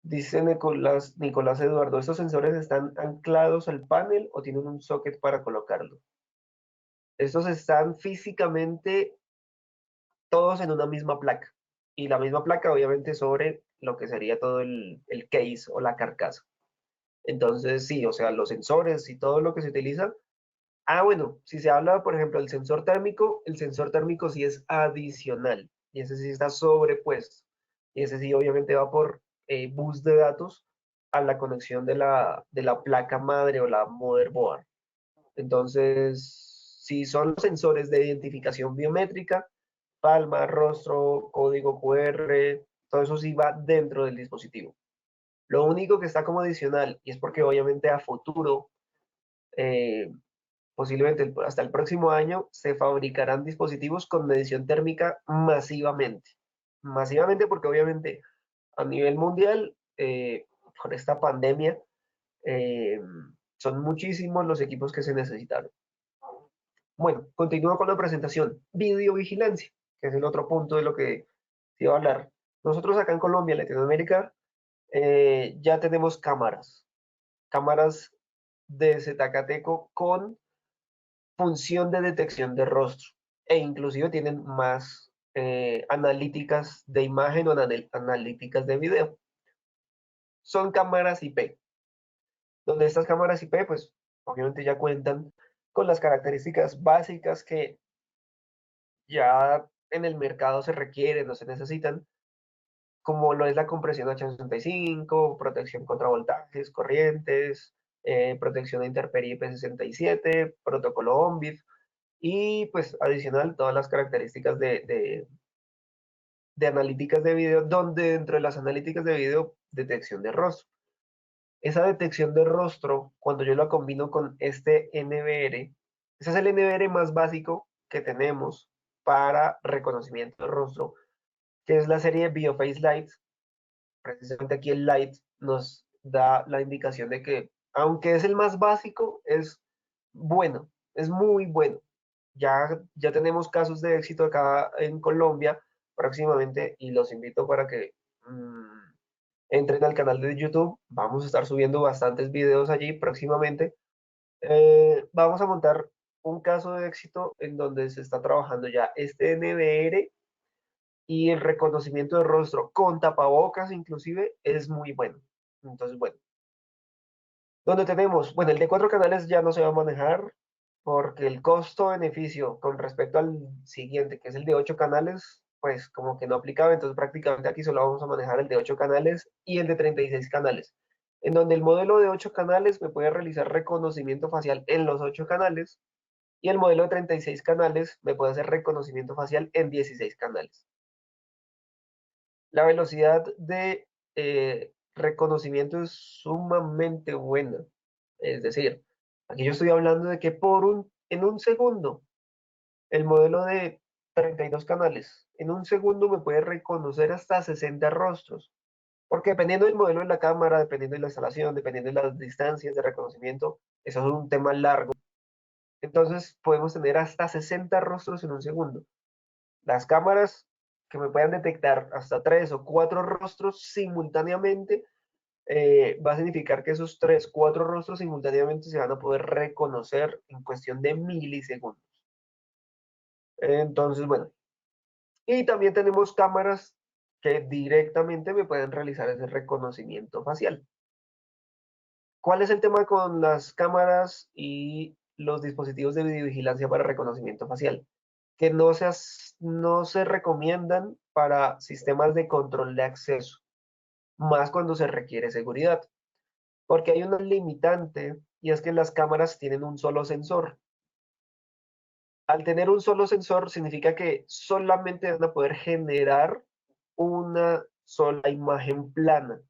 Dice Nicolás Eduardo, ¿estos sensores están anclados al panel o tienen un socket para colocarlo? Estos están físicamente todos en una misma placa. Y la misma placa, obviamente, sobre lo que sería todo el case o la carcasa. Entonces, sí, o sea, los sensores y todo lo que se utiliza. Ah, bueno, si se habla, por ejemplo, del sensor térmico, el sensor térmico sí es adicional. Y ese sí está sobrepuesto. Y ese sí, obviamente, va por bus de datos a la conexión de la placa madre o la motherboard. Entonces, si son los sensores de identificación biométrica, palma, rostro, código QR, todo eso sí va dentro del dispositivo. Lo único que está como adicional, y es porque obviamente a futuro, eh, posiblemente hasta el próximo año, se fabricarán dispositivos con medición térmica masivamente. Masivamente porque obviamente a nivel mundial, con esta pandemia, eh, son muchísimos los equipos que se necesitaron. Bueno, continúo con la presentación. Videovigilancia, que es el otro punto de lo que te iba a hablar. Nosotros acá en Colombia, en Latinoamérica, ya tenemos cámaras de Zetacateco con función de detección de rostro e inclusive tienen más analíticas de imagen o analíticas de video. Son cámaras IP, donde estas cámaras IP, pues obviamente ya cuentan con las características básicas que ya en el mercado se requieren o se necesitan, como lo es la compresión H265, protección contra voltajes, corrientes, protección de intemperie IP67, protocolo OMBIF y pues adicional todas las características de analíticas de video, donde dentro de las analíticas de video, detección de rostro. Esa detección de rostro, cuando yo la combino con este NVR, ese es el NVR más básico que tenemos para reconocimiento de rostro, que es la serie BioFace Lite. Precisamente aquí el Lite nos da la indicación de que, aunque es el más básico, es bueno, es muy bueno. Ya tenemos casos de éxito acá en Colombia próximamente y los invito para que entren al canal de YouTube. Vamos a estar subiendo bastantes videos allí próximamente. Vamos a montar un caso de éxito en donde se está trabajando ya este NVR y el reconocimiento de rostro con tapabocas inclusive es muy bueno. Entonces, bueno, donde tenemos, bueno, el de 4 canales ya no se va a manejar porque el costo-beneficio con respecto al siguiente, que es el de 8 canales, pues como que no aplicaba, entonces prácticamente aquí solo vamos a manejar el de 8 canales y el de 36 canales, en donde el modelo de 8 canales me puede realizar reconocimiento facial en los 8 canales y el modelo de 36 canales me puede hacer reconocimiento facial en 16 canales. La velocidad de reconocimiento es sumamente buena. Es decir, aquí yo estoy hablando de que en un segundo, el modelo de 32 canales, en un segundo me puede reconocer hasta 60 rostros. Porque dependiendo del modelo de la cámara, dependiendo de la instalación, dependiendo de las distancias de reconocimiento, eso es un tema largo. Entonces podemos tener hasta 60 rostros en un segundo. Las cámaras que me puedan detectar hasta 3 o 4 rostros simultáneamente, va a significar que esos 3, 4 rostros simultáneamente se van a poder reconocer en cuestión de milisegundos. Entonces, bueno, y también tenemos cámaras que directamente me pueden realizar ese reconocimiento facial. ¿Cuál es el tema con las cámaras y los dispositivos de videovigilancia para reconocimiento facial? Que no se recomiendan para sistemas de control de acceso, más cuando se requiere seguridad, porque hay una limitante y es que las cámaras tienen un solo sensor. Al tener un solo sensor significa que solamente van a poder generar una sola imagen plana.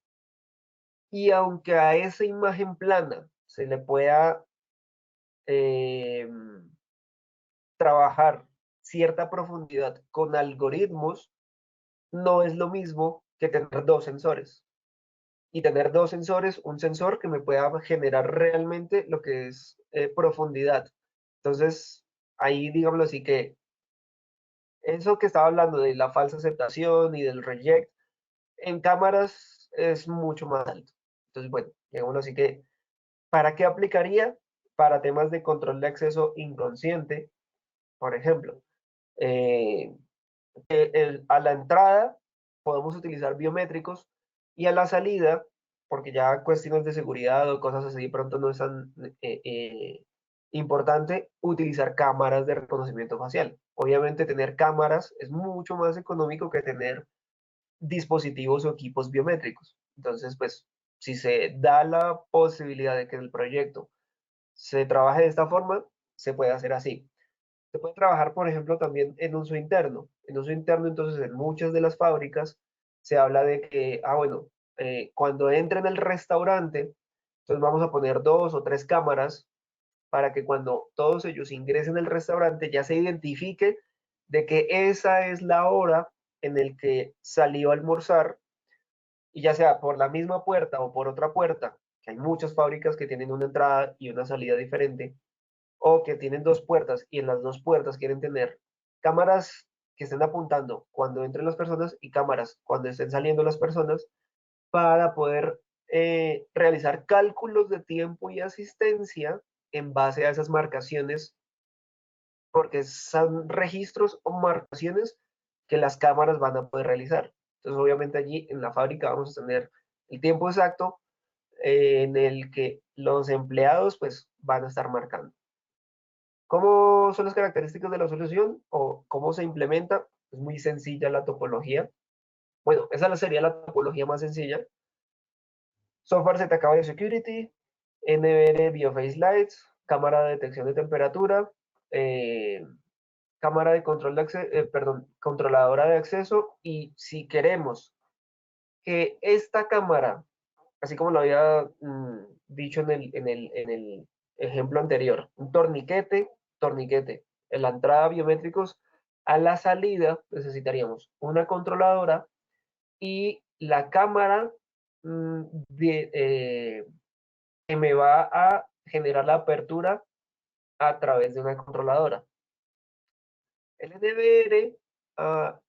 Y aunque a esa imagen plana se le pueda eh, trabajar cierta profundidad con algoritmos, no es lo mismo que tener 2 sensores. Y tener 2 sensores, un sensor que me pueda generar realmente lo que es profundidad. Entonces, ahí digámoslo así que eso que estaba hablando de la falsa aceptación y del reject, en cámaras es mucho más alto. Entonces, bueno, digámoslo así que, ¿para qué aplicaría? Para temas de control de acceso inconsciente, por ejemplo. Eh, A la entrada podemos utilizar biométricos y a la salida, porque ya cuestiones de seguridad o cosas así de pronto no es tan importante, utilizar cámaras de reconocimiento facial. Obviamente tener cámaras es mucho más económico que tener dispositivos o equipos biométricos. Entonces, pues, si se da la posibilidad de que el proyecto se trabaje de esta forma, se puede hacer así. Se puede trabajar, por ejemplo, también en uso interno. En uso interno, entonces, en muchas de las fábricas se habla de que, bueno, cuando entre en el restaurante, entonces vamos a poner 2 o 3 cámaras para que cuando todos ellos ingresen al restaurante ya se identifique de que esa es la hora en el que salió a almorzar y ya sea por la misma puerta o por otra puerta, que hay muchas fábricas que tienen una entrada y una salida diferente, o que tienen 2 puertas y en las 2 puertas quieren tener cámaras que estén apuntando cuando entren las personas y cámaras cuando estén saliendo las personas para poder realizar cálculos de tiempo y asistencia en base a esas marcaciones, porque son registros o marcaciones que las cámaras van a poder realizar. Entonces, obviamente allí en la fábrica vamos a tener el tiempo exacto en el que los empleados pues van a estar marcando. ¿Cómo son las características de la solución o cómo se implementa? Es muy sencilla la topología. Bueno, esa sería la topología más sencilla. Software ZK Biosecurity, NVR Bioface Lights, cámara de detección de temperatura, eh, cámara de control de acceso, controladora de acceso, y si queremos que esta cámara, así como lo había dicho en el ejemplo anterior, un torniquete, en la entrada biométricos, a la salida necesitaríamos una controladora y la cámara que me va a generar la apertura a través de una controladora. El NVR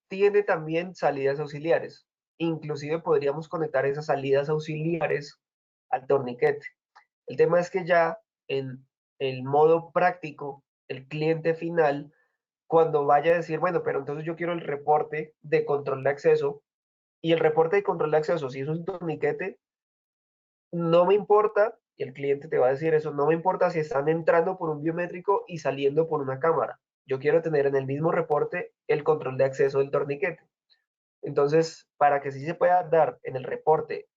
tiene también salidas auxiliares. Inclusive podríamos conectar esas salidas auxiliares al torniquete. El tema es que ya en el modo práctico, el cliente final, cuando vaya a decir, bueno, pero entonces yo quiero el reporte de control de acceso, y el reporte de control de acceso, si es un torniquete, no me importa, y el cliente te va a decir eso, no me importa si están entrando por un biométrico y saliendo por una cámara. Yo quiero tener en el mismo reporte el control de acceso del torniquete. Entonces, para que sí se pueda dar en el reporte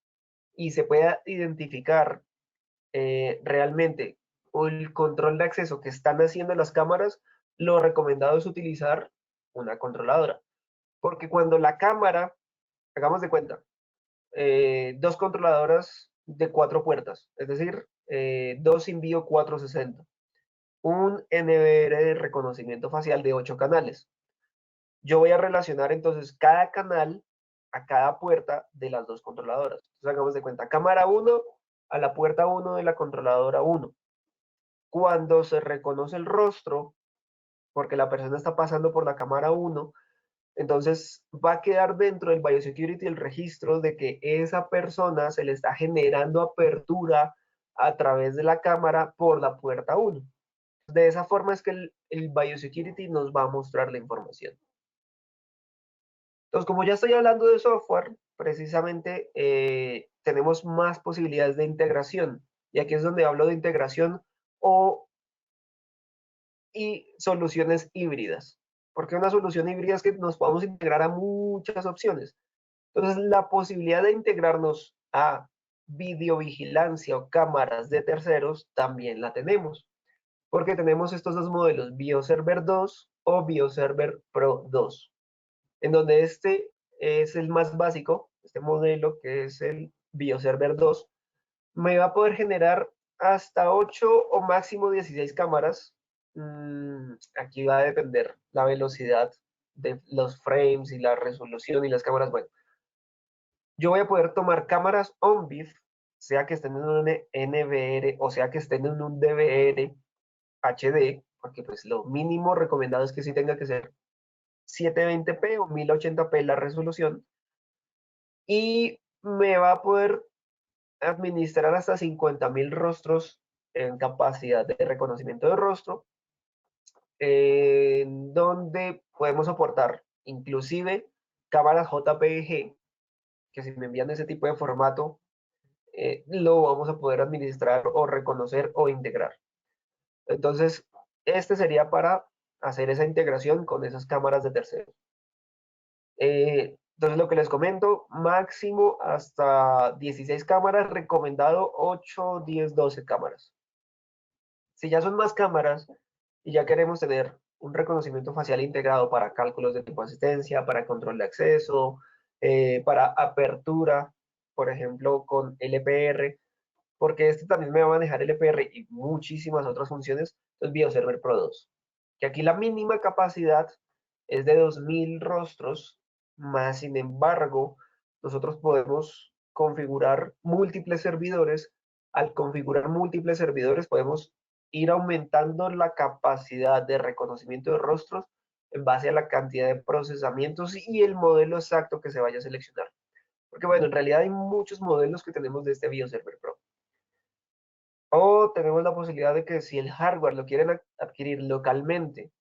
y se pueda identificar realmente el control de acceso que están haciendo las cámaras, lo recomendado es utilizar una controladora. Porque cuando la cámara, hagamos de cuenta, 2 controladoras de 4 puertas, es decir, 2 Invío 460, un NVR de reconocimiento facial de 8 canales. Yo voy a relacionar entonces cada canal a cada puerta de las 2 controladoras. Entonces hagamos de cuenta, cámara 1 a la puerta 1 de la controladora 1. Cuando se reconoce el rostro, porque la persona está pasando por la cámara 1, entonces va a quedar dentro del Biosecurity el registro de que esa persona se le está generando apertura a través de la cámara por la puerta 1. De esa forma es que el Biosecurity nos va a mostrar la información. Entonces, como ya estoy hablando de software, precisamente tenemos más posibilidades de integración. Y aquí es donde hablo de integración y soluciones híbridas. Porque una solución híbrida es que nos podemos integrar a muchas opciones. Entonces, la posibilidad de integrarnos a videovigilancia o cámaras de terceros también la tenemos. Porque tenemos estos 2 modelos, BioServer 2 o BioServer Pro 2, en donde este es el más básico, este modelo que es el BioServer 2, me va a poder generar hasta 8 o máximo 16 cámaras. Aquí va a depender la velocidad de los frames y la resolución y las cámaras. Bueno, yo voy a poder tomar cámaras on-BIF, sea que estén en un NVR o sea que estén en un DVR HD, porque pues lo mínimo recomendado es que sí tenga que ser 720p o 1080p la resolución, y me va a poder administrar hasta 50.000 rostros en capacidad de reconocimiento de rostro, en donde podemos soportar inclusive cámaras JPG, que si me envían ese tipo de formato, lo vamos a poder administrar o reconocer o integrar. Entonces, este sería para hacer esa integración con esas cámaras de terceros. Entonces, lo que les comento, máximo hasta 16 cámaras, recomendado 8, 10, 12 cámaras. Si ya son más cámaras y ya queremos tener un reconocimiento facial integrado para cálculos de tipo asistencia, para control de acceso, para apertura, por ejemplo, con LPR, porque este también me va a manejar LPR y muchísimas otras funciones, entonces BioServer Pro 2, que aquí la mínima capacidad es de 2000 rostros, más sin embargo, nosotros podemos configurar múltiples servidores. Al configurar múltiples servidores podemos ir aumentando la capacidad de reconocimiento de rostros en base a la cantidad de procesamientos y el modelo exacto que se vaya a seleccionar. Porque bueno, en realidad hay muchos modelos que tenemos de este BioServer Pro. O tenemos la posibilidad de que si el hardware lo quieren adquirir localmente,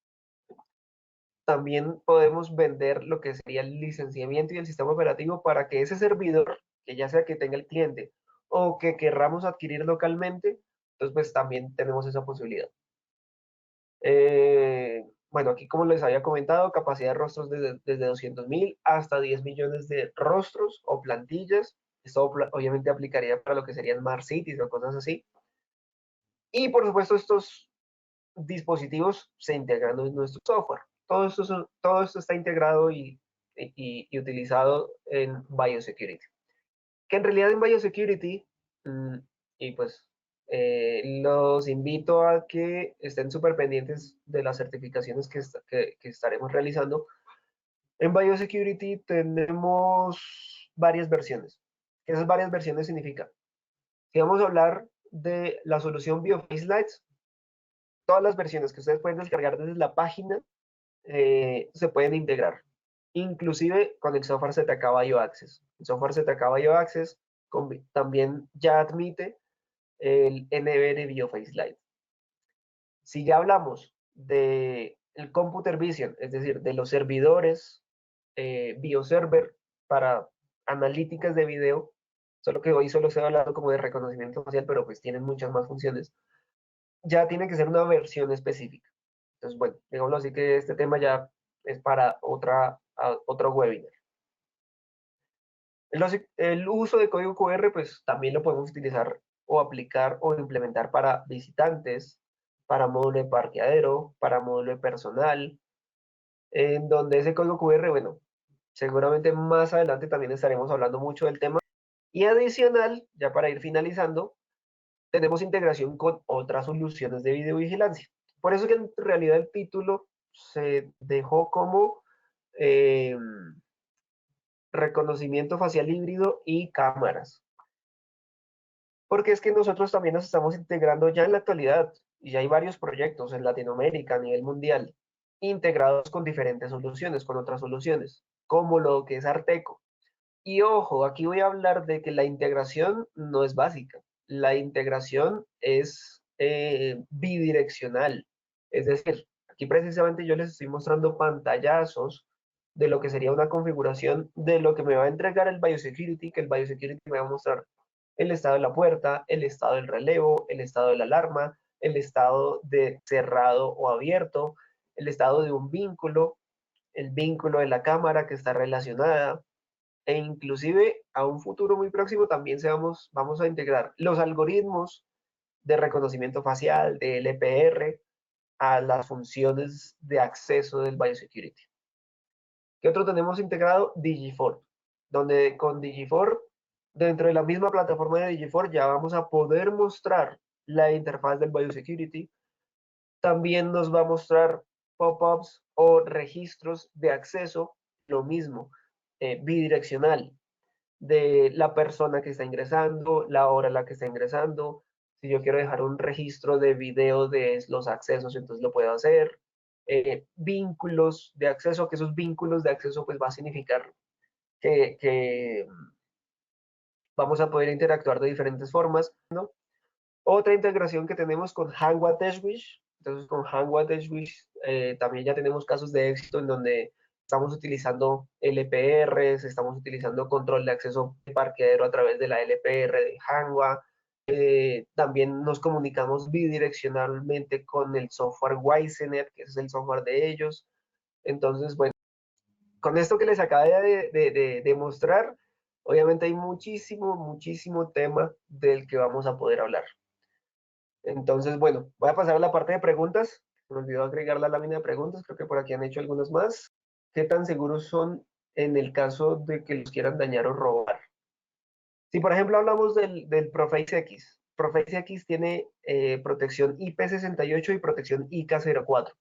también podemos vender lo que sería el licenciamiento y el sistema operativo para que ese servidor, que ya sea que tenga el cliente o que querramos adquirir localmente, entonces pues también tenemos esa posibilidad. Bueno, aquí como les había comentado, capacidad de rostros desde 200.000 hasta 10 millones de rostros o plantillas. Esto obviamente aplicaría para lo que serían Smart Cities o cosas así. Y por supuesto estos dispositivos se integran en nuestro software. Todo esto está integrado y utilizado en Biosecurity. Que en realidad en Biosecurity, y pues los invito a que estén súper pendientes de las certificaciones que estaremos realizando. En Biosecurity tenemos varias versiones. Esas varias versiones significan, si vamos a hablar de la solución BioFace Lights, todas las versiones que ustedes pueden descargar desde la página se pueden integrar. Inclusive con el software ZK BioAccess. El software ZK BioAccess también ya admite el NBR BioFace Lite. Si ya hablamos del Computer Vision, es decir, de los servidores BioServer para analíticas de video, solo que hoy solo estoy hablando como de reconocimiento facial, pero pues tienen muchas más funciones, ya tiene que ser una versión específica. Entonces, bueno, digámoslo así que este tema ya es para otro webinar. El uso de código QR, pues también lo podemos utilizar o aplicar o implementar para visitantes, para módulo de parqueadero, para módulo de personal, en donde ese código QR, bueno, seguramente más adelante también estaremos hablando mucho del tema. Y adicional, ya para ir finalizando, tenemos integración con otras soluciones de videovigilancia. Por eso que en realidad el título se dejó como eh, reconocimiento facial híbrido y cámaras. Porque es que nosotros también nos estamos integrando ya en la actualidad y ya hay varios proyectos en Latinoamérica a nivel mundial integrados con diferentes soluciones, con otras soluciones, como lo que es Arteco. Y ojo, aquí voy a hablar de que la integración no es básica. La integración es bidireccional. Es decir, aquí precisamente yo les estoy mostrando pantallazos de lo que sería una configuración de lo que me va a entregar el Biosecurity, que el Biosecurity me va a mostrar el estado de la puerta, el estado del relevo, el estado de la alarma, el estado de cerrado o abierto, el estado de un vínculo, el vínculo de la cámara que está relacionada, e inclusive a un futuro muy próximo también vamos a integrar los algoritmos de reconocimiento facial, de LPR, a las funciones de acceso del Biosecurity. ¿Qué otro tenemos integrado? Digifor, donde con Digifor, dentro de la misma plataforma de Digifor, ya vamos a poder mostrar la interfaz del Biosecurity. También nos va a mostrar pop-ups o registros de acceso, lo mismo, bidireccional, de la persona que está ingresando, la hora en la que está ingresando. Si yo quiero dejar un registro de video de los accesos, entonces lo puedo hacer. Vínculos de acceso, que esos vínculos de acceso pues va a significar que vamos a poder interactuar de diferentes formas, ¿no? Otra integración que tenemos con Hanwha Teshwish. Entonces con Hanwha Teshwish también ya tenemos casos de éxito en donde estamos utilizando LPRs, estamos utilizando control de acceso de parqueadero a través de la LPR de Hanwha. También nos comunicamos bidireccionalmente con el software Wisenet, que es el software de ellos. Entonces, bueno, con esto que les acabo de mostrar, obviamente hay muchísimo tema del que vamos a poder hablar. Entonces, bueno, voy a pasar a la parte de preguntas. Me olvidó agregar la lámina de preguntas, creo que por aquí han hecho algunas más. ¿Qué tan seguros son en el caso de que los quieran dañar o robar? Si por ejemplo hablamos del Proface X, Proface X tiene protección IP68 y protección IK04.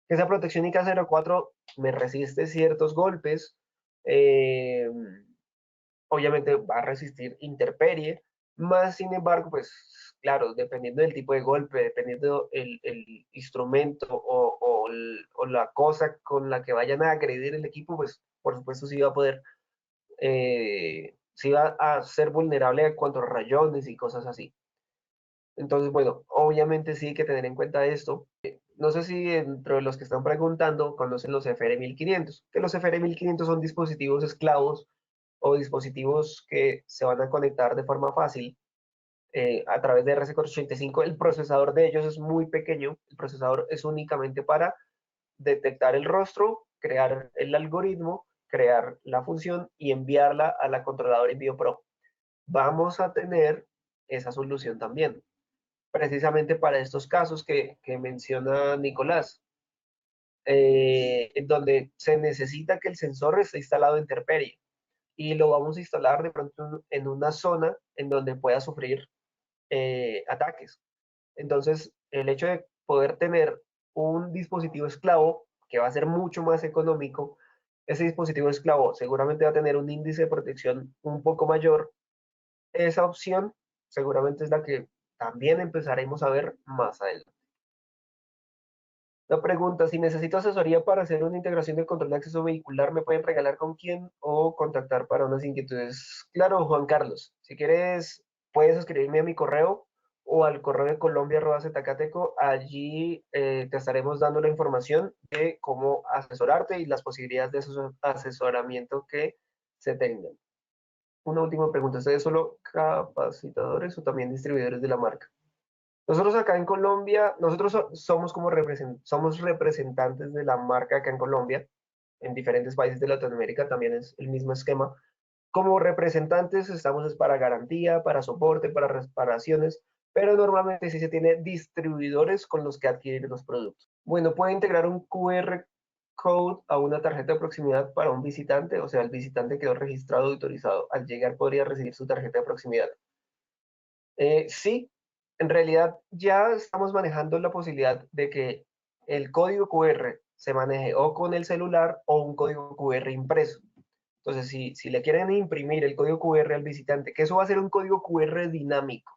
Esa protección IK04 me resiste ciertos golpes, eh, obviamente va a resistir intemperie, más sin embargo, pues claro, dependiendo del tipo de golpe, dependiendo el instrumento o la cosa con la que vayan a agredir el equipo, pues por supuesto sí va a poder, sí va a ser vulnerable a cuanto a rayones y cosas así. Entonces, bueno, obviamente sí hay que tener en cuenta esto. No sé si entre los que están preguntando conocen los FR1500, que los FR1500 son dispositivos esclavos o dispositivos que se van a conectar de forma fácil a través de RC485. El procesador de ellos es muy pequeño, el procesador es únicamente para detectar el rostro, crear el algoritmo, crear la función y enviarla a la controladora Envío Pro. Vamos a tener esa solución también, precisamente para estos casos que menciona Nicolás, en donde se necesita que el sensor esté instalado en intemperie y lo vamos a instalar de pronto en una zona en donde pueda sufrir ataques. Entonces, el hecho de poder tener un dispositivo esclavo, que va a ser mucho más económico, ese dispositivo esclavo seguramente va a tener un índice de protección un poco mayor. Esa opción seguramente es la que también empezaremos a ver más adelante. La pregunta, si necesito asesoría para hacer una integración del control de acceso vehicular, ¿me pueden regalar con quién o contactar para unas inquietudes? Claro, Juan Carlos, si quieres, puedes escribirme a mi correo o al correo de colombia@zcateco. Allí te estaremos dando la información de cómo asesorarte y las posibilidades de asesoramiento que se tengan. Una última pregunta, ¿ustedes solo capacitadores o también distribuidores de la marca? Nosotros acá en Colombia, nosotros somos como somos representantes de la marca acá en Colombia, en diferentes países de Latinoamérica también es el mismo esquema. Como representantes estamos es para garantía, para soporte, para reparaciones, pero normalmente sí se tiene distribuidores con los que adquirir los productos. Bueno, puede integrar un QR code a una tarjeta de proximidad para un visitante, o sea, el visitante quedó registrado y autorizado. Al llegar podría recibir su tarjeta de proximidad. Sí, en realidad ya estamos manejando la posibilidad de que el código QR se maneje o con el celular o un código QR impreso. Entonces, si le quieren imprimir el código QR al visitante, que eso va a ser un código QR dinámico.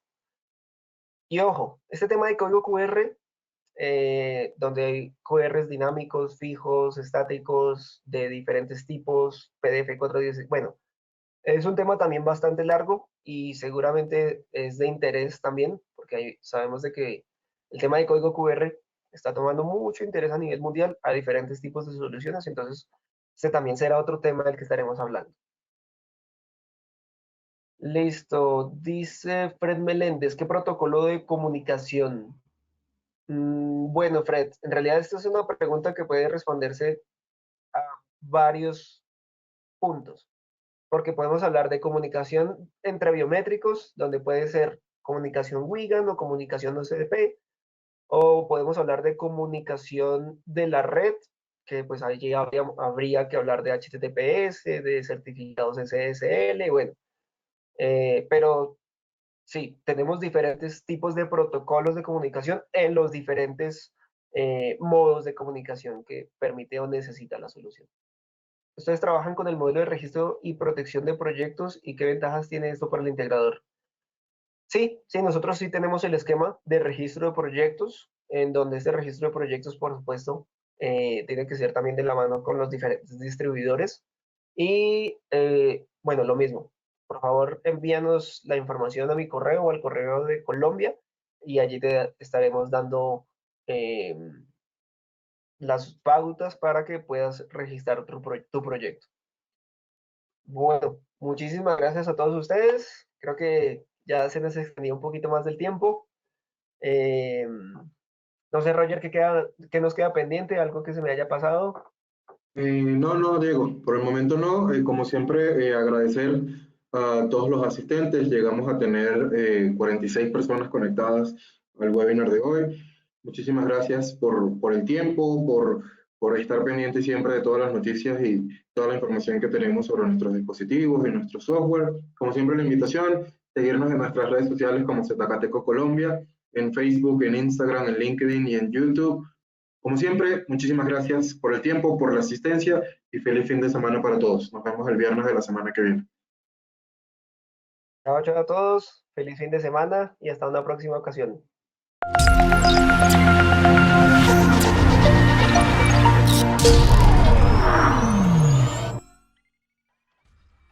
Y ojo, este tema de código QR, donde hay QRs dinámicos, fijos, estáticos, de diferentes tipos, PDF 410, bueno, es un tema también bastante largo y seguramente es de interés también, porque sabemos de que el tema de código QR está tomando mucho interés a nivel mundial a diferentes tipos de soluciones, entonces este también será otro tema del que estaremos hablando. Listo, dice Fred Meléndez, ¿qué protocolo de comunicación? Bueno, Fred, en realidad esta es una pregunta que puede responderse a varios puntos, porque podemos hablar de comunicación entre biométricos, donde puede ser comunicación WIGAN o comunicación OCDP, o podemos hablar de comunicación de la red, que pues allí habría que hablar de HTTPS, de certificados SSL, bueno, pero sí, tenemos diferentes tipos de protocolos de comunicación en los diferentes modos de comunicación que permite o necesita la solución. Ustedes trabajan con el modelo de registro y protección de proyectos y qué ventajas tiene esto para el integrador. Sí, sí, nosotros sí tenemos el esquema de registro de proyectos, en donde este registro de proyectos, por supuesto, tiene que ser también de la mano con los diferentes distribuidores. Y bueno, lo mismo. Por favor, envíanos la información a mi correo o al correo de Colombia y allí te estaremos dando las pautas para que puedas registrar tu proyecto. Bueno, muchísimas gracias a todos ustedes. Creo que ya se nos extendió un poquito más del tiempo. No sé, Roger, ¿qué nos queda pendiente? ¿Algo que se me haya pasado? No, Diego, por el momento no. Como siempre, agradecer a todos los asistentes. Llegamos a tener 46 personas conectadas al webinar de hoy. Muchísimas gracias por el tiempo, por estar pendiente siempre de todas las noticias y toda la información que tenemos sobre nuestros dispositivos y nuestro software. Como siempre, la invitación, seguirnos en nuestras redes sociales como Zetacateco Colombia, en Facebook, en Instagram, en LinkedIn y en YouTube. Como siempre, muchísimas gracias por el tiempo, por la asistencia y feliz fin de semana para todos. Nos vemos el viernes de la semana que viene. Chao, chao a todos. Feliz fin de semana y hasta una próxima ocasión.